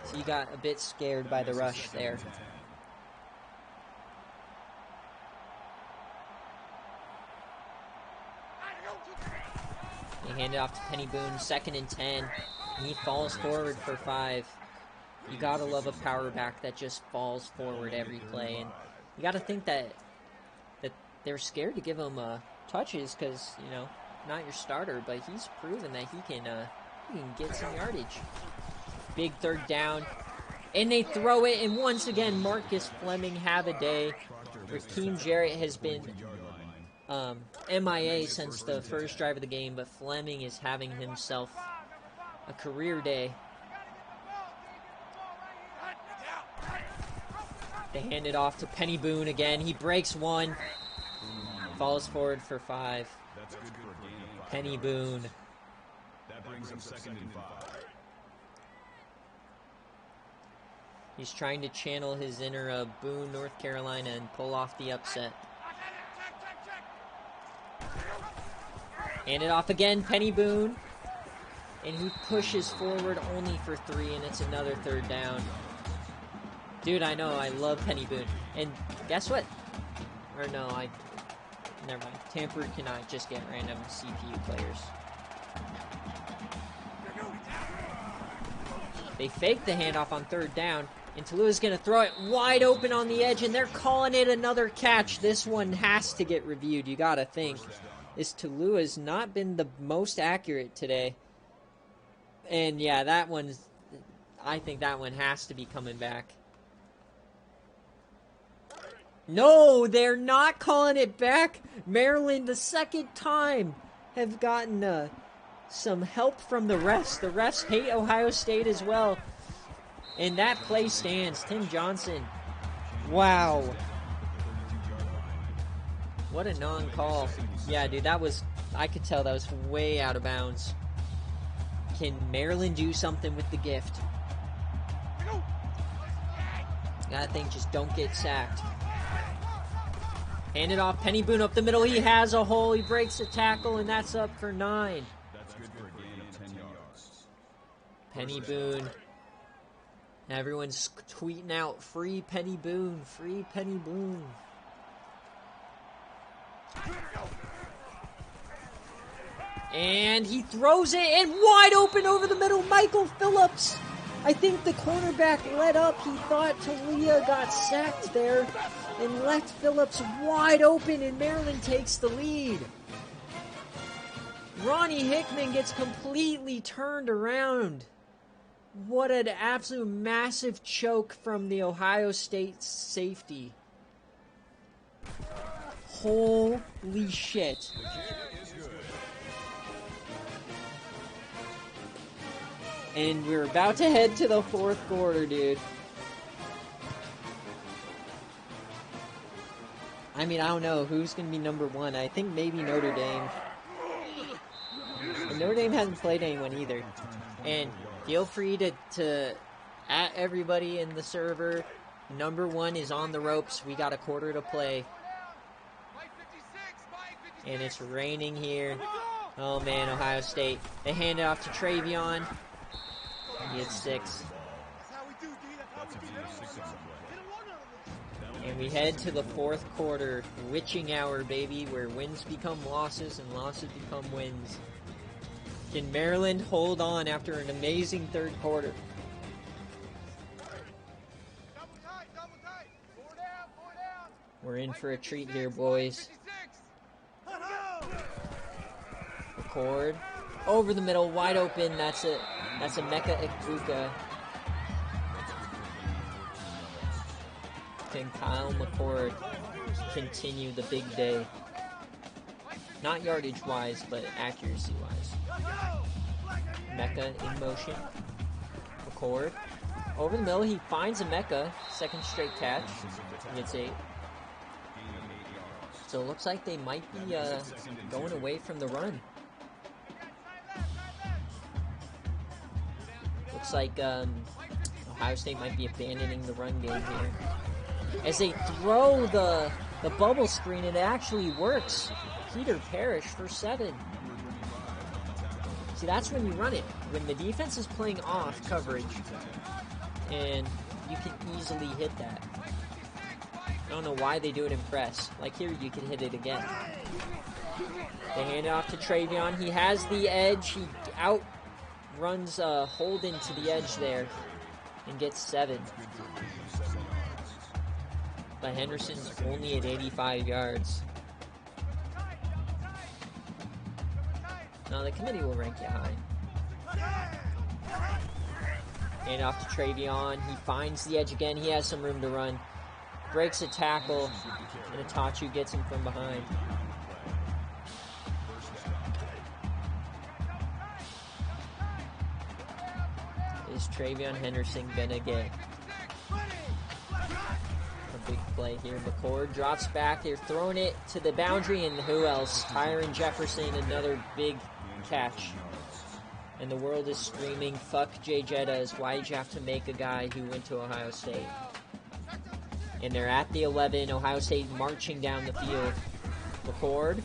So he got a bit scared by the rush there. They hand it off to Penny Boone, 2nd and 10, and he falls forward for 5. You gotta love a power back that just falls forward every play, and you gotta think that they're scared to give him touches because, you know, not your starter, but he's proven that he can get some yardage. Big 3rd down, and they throw it, and once again Marcus Fleming have a day. Rakeem Jarrett has been MIA since the first drive of the game, but Fleming is having himself a career day. They hand it off to Penny Boone again. He breaks one. Falls forward for 5. That's good for a gain of 5 Penny yards. Boone. That brings him 2nd and 5. He's trying to channel his inner Boone, North Carolina, and pull off the upset. Hand it off again, Penny Boone. And he pushes forward only for 3, and it's another 3rd down. Dude, I know, I love Penny Boone. And guess what? Or no, never mind. Tamper cannot just get random CPU players. They fake the handoff on 3rd down, and Tulua's going to throw it wide open on the edge, and they're calling it another catch. This one has to get reviewed, you got to think. Is Tulua's not been the most accurate today. And yeah, I think that one has to be coming back. No, they're not calling it back. Maryland, the 2nd time, have gotten some help from the refs. The refs hate Ohio State as well. And that play stands. Tim Johnson. Wow. What a non-call. Yeah, dude, I could tell that was way out of bounds. Can Maryland do something with the gift? That thing just don't get sacked. Hand it off, Penny Boone up the middle. He has a hole. He breaks a tackle, and that's up for 9. That's good for a gain of 10 yards. Penny Boone. Everyone's tweeting out, free Penny Boone, free Penny Boone. And he throws it, and wide open over the middle, Michael Phillips. I think the cornerback let up. He thought Talia got sacked there and left Phillips wide open, and Maryland takes the lead. Ronnie Hickman gets completely turned around. What an absolute massive choke from the Ohio State safety. Holy shit. And we're about to head to the 4th quarter, dude. I mean, I don't know who's going to be number 1. I think maybe Notre Dame. And Notre Dame hasn't played anyone either. And feel free to at everybody in the server. Number 1 is on the ropes. We got a quarter to play. And it's raining here. Oh man, Ohio State. They hand it off to Travion. He gets 6. And we head to the 4th quarter, witching hour, baby, where wins become losses and losses become wins. Can Maryland hold on after an amazing 3rd quarter? We're in for a treat here, boys. Record. Over the middle, wide open. That's it. That's a Mecca Ikbuka. Can Kyle McCord continue the big day? Not yardage-wise, but accuracy-wise. Mecca in motion. McCord. Over the middle, he finds a Mecca. 2nd straight catch. He gets 8. So it looks like they might be going away from the run. Looks like Ohio State might be abandoning the run game here. As they throw the bubble screen, it actually works. Peter Parrish for 7. See, that's when you run it. When the defense is playing off coverage, and you can easily hit that. I don't know why they do it in press. Like here, you can hit it again. They hand it off to Travion. He has the edge. He outruns Holden to the edge there and gets 7. But Henderson's only at 85 yards. Now the committee will rank you high. Hand off to Travion. He finds the edge again. He has some room to run. Breaks a tackle, and Itachu gets him from behind. Is Travion Henderson gonna get a big play here? McCord drops back. They're throwing it to the boundary, and who else? Tyron Jefferson, another big catch. And the world is screaming, fuck Jay Jettas. Why'd you have to make a guy who went to Ohio State? And they're at the 11. Ohio State marching down the field. McCord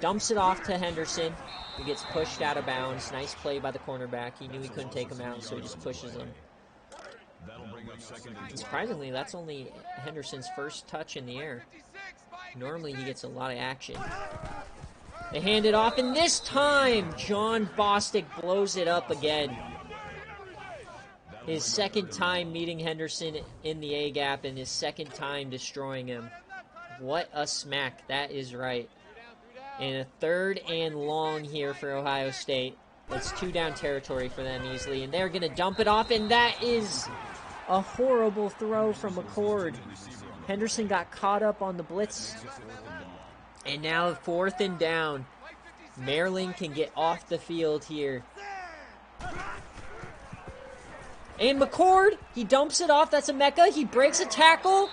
dumps it off to Henderson. He gets pushed out of bounds. Nice play by the cornerback. He knew he couldn't take him out, so he just pushes him. And surprisingly, that's only Henderson's first touch in the air. Normally, he gets a lot of action. They hand it off, and this time, John Bostic blows it up again. His second time meeting Henderson in the A-gap, and his second time destroying him. What a smack. That is right. And a 3rd and long here for Ohio State. It's 2-down territory for them easily, and they're going to dump it off, and that is a horrible throw from McCord. Henderson got caught up on the blitz. And now 4th and down. Maryland can get off the field here. And McCord, he dumps it off. That's a Mecca. He breaks a tackle,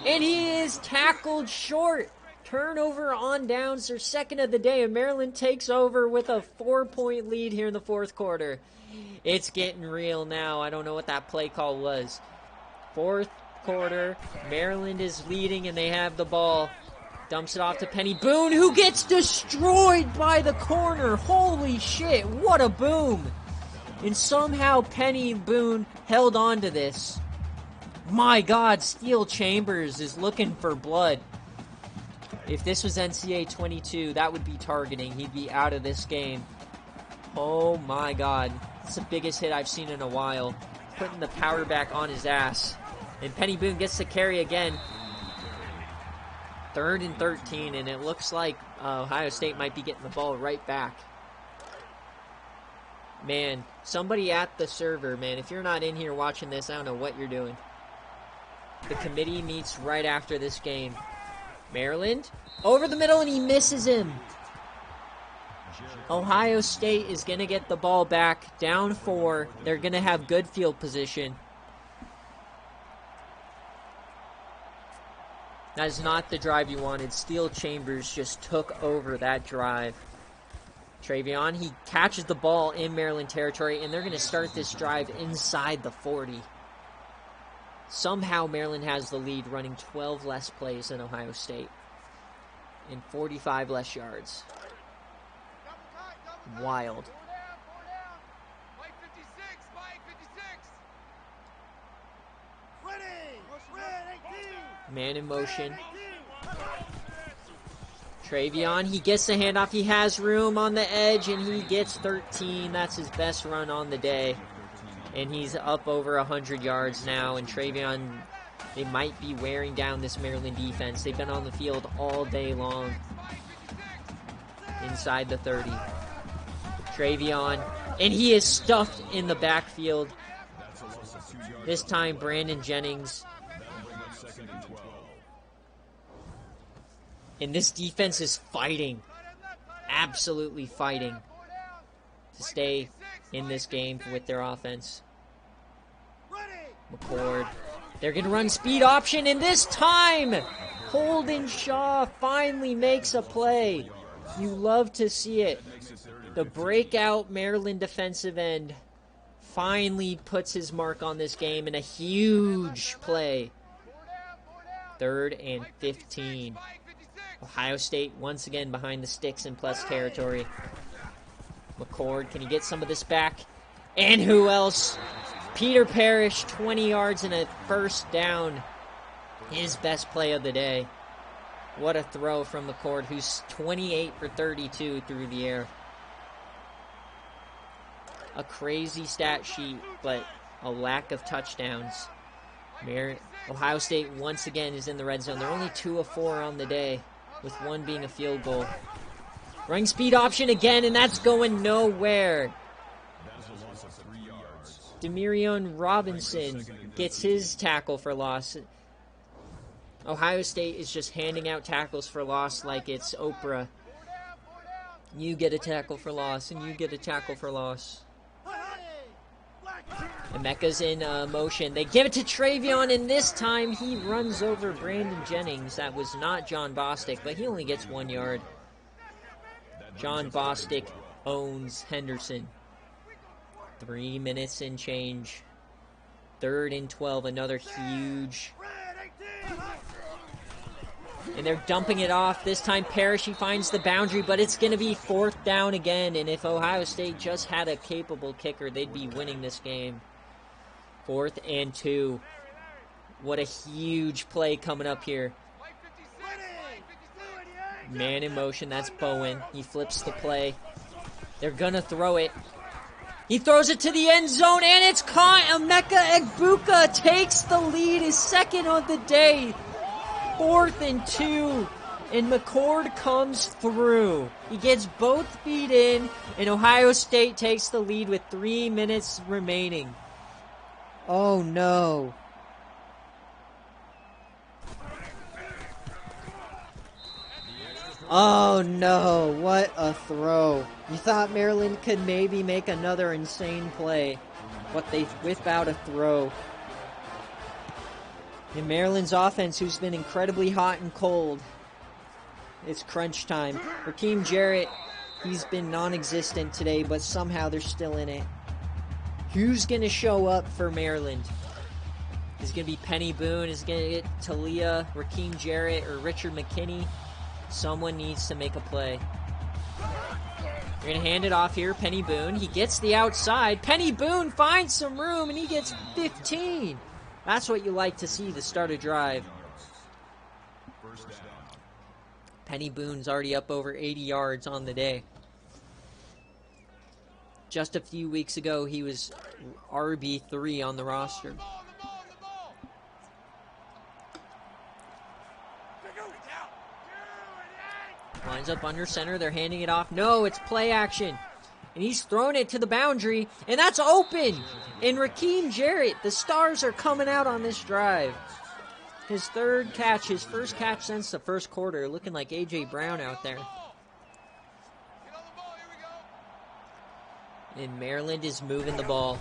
and he is tackled short. Turnover on downs, their second of the day, and Maryland takes over with a 4-point lead here in the 4th quarter. It's getting real now. I don't know what that play call was. 4th quarter, Maryland is leading, and they have the ball. Dumps it off to Penny Boone, who gets destroyed by the corner. Holy shit, what a boom. And somehow Penny Boone held on to this. My God, Steel Chambers is looking for blood. If this was NCAA 22, that would be targeting. He'd be out of this game. Oh my God. That's the biggest hit I've seen in a while. Putting the power back on his ass. And Penny Boone gets the carry again. 3rd and 13, and it looks like Ohio State might be getting the ball right back. Man, somebody at the server, man, if you're not in here watching this, I don't know what you're doing. The committee meets right after this game. Maryland, over the middle, and he misses him. Ohio State is going to get the ball back, down 4. They're going to have good field position. That is not the drive you wanted. Steel Chambers just took over that drive. Travion, he catches the ball in Maryland territory, and they're going to start this drive inside the 40. Somehow Maryland has the lead, running 12 less plays than Ohio State and 45 less yards. Wild. Man in motion. Travion, he gets the handoff. He has room on the edge, and he gets 13. That's his best run on the day. And he's up over 100 yards now. And Travion, they might be wearing down this Maryland defense. They've been on the field all day long. Inside the 30. Travion, and he is stuffed in the backfield. This time, Brandon Jennings. And this defense is fighting, absolutely fighting to stay in this game with their offense. McCord, they're going to run speed option, and this time, Holden Shaw finally makes a play. You love to see it. The breakout Maryland defensive end finally puts his mark on this game in a huge play. 3rd and 15. Ohio State once again behind the sticks in plus territory. McCord, can he get some of this back? And who else? Peter Parrish, 20 yards and a 1st down. His best play of the day. What a throw from McCord, who's 28 for 32 through the air. A crazy stat sheet, but a lack of touchdowns. Ohio State once again is in the red zone. They're only 2 of 4 on the day, with 1 being a field goal. Running speed option again, and that's going nowhere. Demirion Robinson gets his tackle for loss. Ohio State is just handing out tackles for loss like it's Oprah. You get a tackle for loss, and you get a tackle for loss. Emeka's in motion. They give it to Travion, and this time he runs over Brandon Jennings. That was not John Bostic, but he only gets 1 yard. John Bostic owns Henderson. 3 minutes and change. 3rd and 12, another huge. And they're dumping it off. This time Parrish, he finds the boundary, but it's going to be 4th down again. And if Ohio State just had a capable kicker, they'd be winning this game. 4th and 2. What a huge play coming up here. Man in motion, that's Bowen. He flips the play. They're going to throw it. He throws it to the end zone, and it's caught. Emeka Egbuka takes the lead, his second of the day. 4th and 2, and McCord comes through. He gets both feet in, and Ohio State takes the lead with 3 minutes remaining. Oh no. Oh no, what a throw. You thought Maryland could maybe make another insane play, but they whip out a throw. In Maryland's offense, who's been incredibly hot and cold, it's crunch time. Rakeem Jarrett, he's been non-existent today, but somehow they're still in it. Who's going to show up for Maryland? Is it going to be Penny Boone? Is it going to get Talia, Rakeem Jarrett, or Richard McKinney? Someone needs to make a play. They're going to hand it off here. Penny Boone. He gets the outside. Penny Boone finds some room, and he gets 15. That's what you like to see to start a drive. Penny Boone's already up over 80 yards on the day. Just a few weeks ago, he was RB3 on the roster. Lines up under center. They're handing it off. No, it's play action. And he's thrown it to the boundary. And that's open. And Rakeem Jarrett, the stars are coming out on this drive. His 3rd catch, his first catch since the first quarter. Looking like A.J. Brown out there. And Maryland is moving the ball.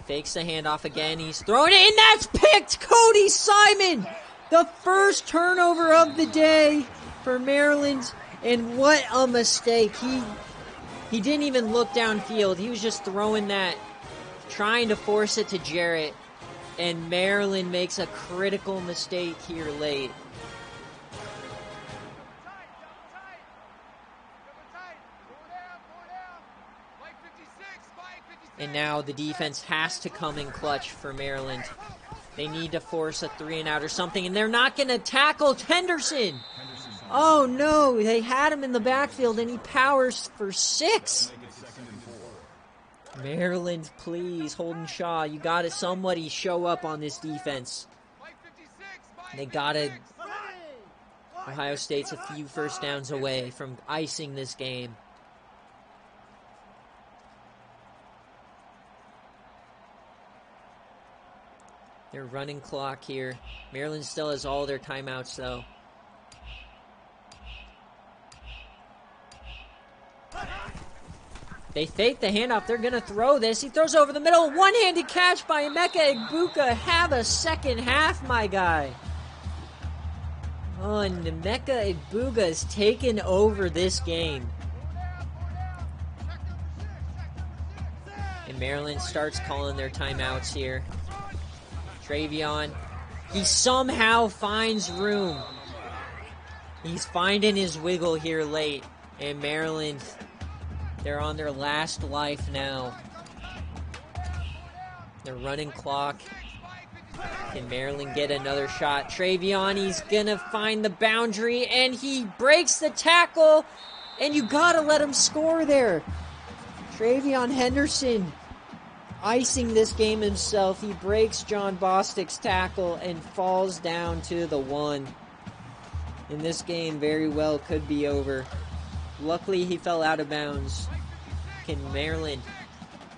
Fakes the handoff again. He's throwing it, and that's picked! Cody Simon! The first turnover of the day for Maryland. And what a mistake. He didn't even look downfield. He was just throwing that, trying to force it to Jarrett. And Maryland makes a critical mistake here late. And now the defense has to come in clutch for Maryland. They need to force a 3-and-out or something, and they're not going to tackle Henderson. Oh no, they had him in the backfield, and he powers for 6. Maryland, please, Holden Shaw, you got to somebody show up on this defense. They got to. Ohio State's a few first downs away from icing this game. They're running clock here. Maryland still has all their timeouts, though. They fake the handoff. They're going to throw this. He throws over the middle. One-handed catch by Emeka Egbuka. Have a second half, my guy. Oh, and Emeka Egbuka has taken over this game. And Maryland starts calling their timeouts here. Travion, he somehow finds room. He's finding his wiggle here late. And Maryland, they're on their last life now. They're running clock. Can Maryland get another shot? Travion, he's gonna find the boundary, and he breaks the tackle, and you gotta let him score there. Travion Henderson icing this game himself. He breaks John Bostic's tackle and falls down to the 1. And this game very well could be over. Luckily, he fell out of bounds. Can Maryland,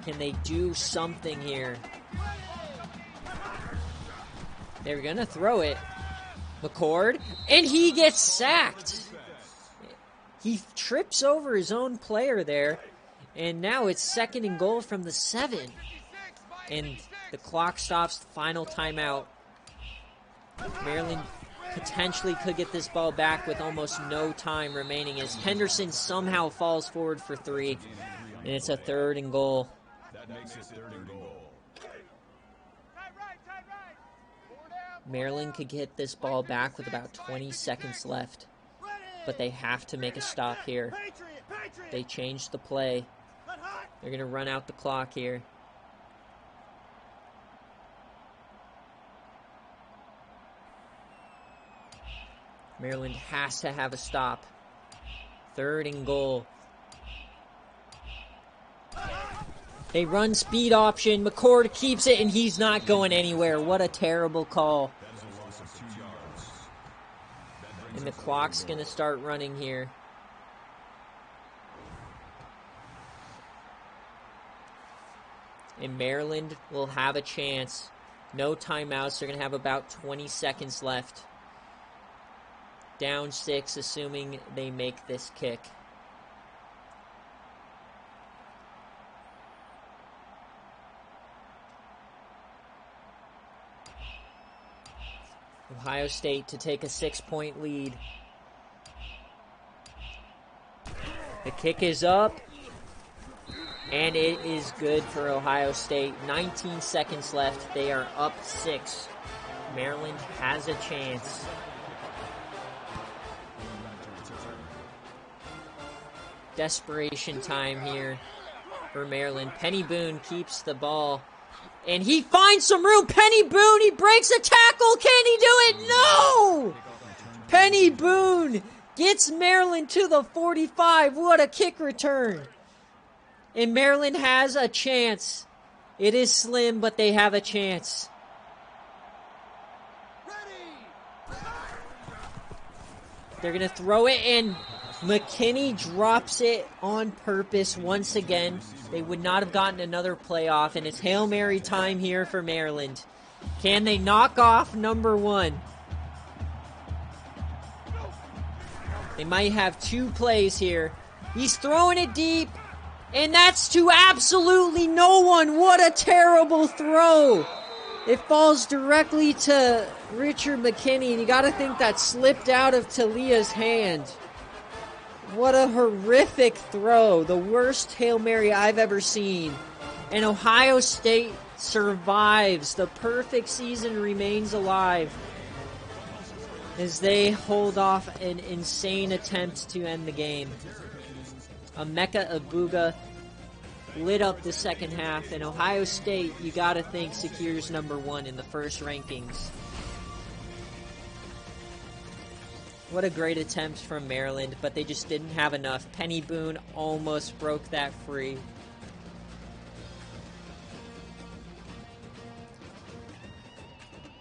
can they do something here? They're going to throw it. McCord, and he gets sacked. He trips over his own player there, and now it's 2nd and goal from the 7. And the clock stops, final timeout. Maryland potentially could get this ball back with almost no time remaining as Henderson somehow falls forward for 3. And it's a 3rd and goal. That makes it 3rd and goal. Maryland could get this ball back with about 20 seconds left. But they have to make a stop here. They changed the play. They're going to run out the clock here. Maryland has to have a stop. 3rd and goal. They run speed option. McCord keeps it, and he's not going anywhere. What a terrible call. And the clock's going to start running here. And Maryland will have a chance. No timeouts. They're going to have about 20 seconds left. Down 6, assuming they make this kick. Ohio State to take a 6-point lead. The kick is up. And it is good for Ohio State. 19 seconds left. They are up 6. Maryland has a chance. Desperation time here for Maryland. Penny Boone keeps the ball. And he finds some room. Penny Boone, he breaks a tackle. Can he do it? No! Penny Boone gets Maryland to the 45. What a kick return. And Maryland has a chance. It is slim, but they have a chance. They're going to throw it, and Mckinney drops it on purpose once again. They would not have gotten another playoff, and it's Hail Mary time here for Maryland. Can they knock off number 1? They might have 2 plays here. He's throwing it deep, and that's to absolutely no one. What a terrible throw. It falls directly to Richard Mckinney, and you got to think that slipped out of Talia's hand. What a horrific throw. The worst Hail Mary I've ever seen. And Ohio State survives. The perfect season remains alive as they hold off an insane attempt to end the game. Emeka Ebuka lit up the second half, and Ohio State, you gotta think, secures number 1 in the first rankings. What a great attempt from Maryland, but they just didn't have enough. Penny Boone almost broke that free.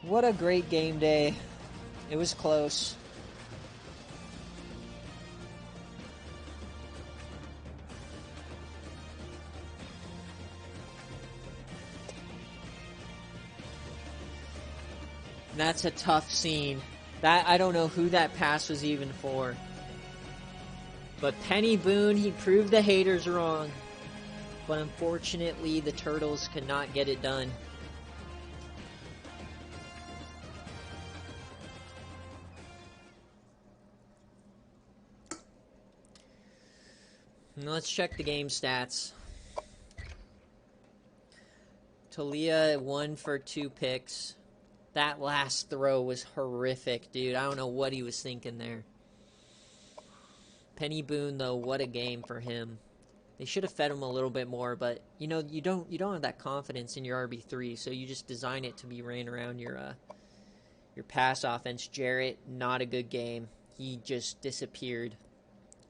What a great game day. It was close. That's a tough scene. That I don't know who that pass was even for. But Penny Boone, he proved the haters wrong. But unfortunately, the Turtles could not get it done. Now let's check the game stats. Talia 1 for 2 picks. That last throw was horrific, dude. I don't know what he was thinking there. Penny Boone, though, what a game for him. They should have fed him a little bit more, but you know, you don't have that confidence in your RB3, so you just design it to be ran around your pass offense. Jarrett, not a good game. He just disappeared.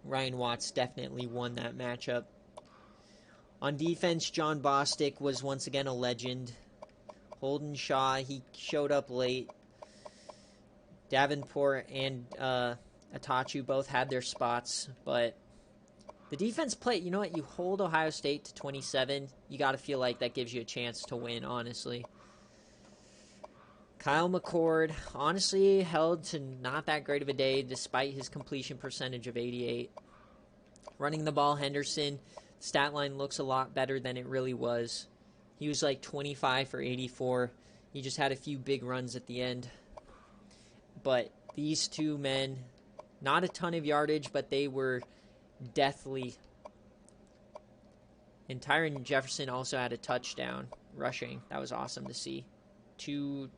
Ryan Watts definitely won that matchup. On defense, John Bostic was once again a legend. Holden Shaw, he showed up late. Davenport and Atachu both had their spots, but the defense played. You know what? You hold Ohio State to 27. You got to feel like that gives you a chance to win, honestly. Kyle McCord, honestly, held to not that great of a day despite his completion percentage of 88. Running the ball, Henderson, stat line looks a lot better than it really was. He was like 25 for 84. He just had a few big runs at the end. But these two men, not a ton of yardage, but they were deathly. And Tyron Jefferson also had a touchdown rushing. That was awesome to see. Two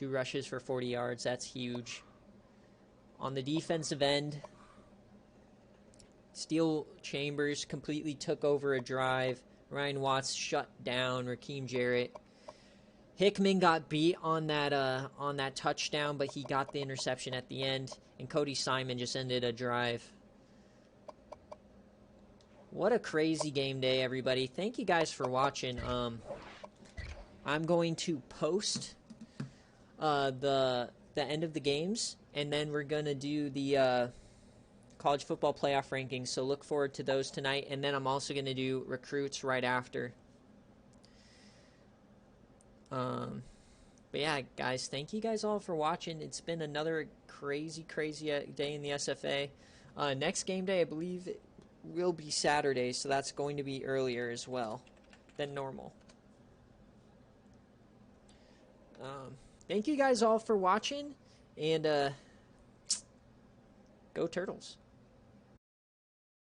rushes for 40 yards. That's huge. On the defensive end, Steel Chambers completely took over a drive. Ryan Watts shut down Rakeem Jarrett. Hickman got beat on that touchdown, but he got the interception at the end. And Cody Simon just ended a drive. What a crazy game day, everybody. Thank you guys for watching. I'm going to post the end of the games, and then we're going to do the college football playoff rankings, so look forward to those tonight. And then I'm also going to do recruits right after. But yeah, guys, thank you guys all for watching. It's been another crazy day in the SFA. Next game day, I believe, it will be Saturday, so that's going to be earlier as well than normal. Thank you guys all for watching, and go Turtles.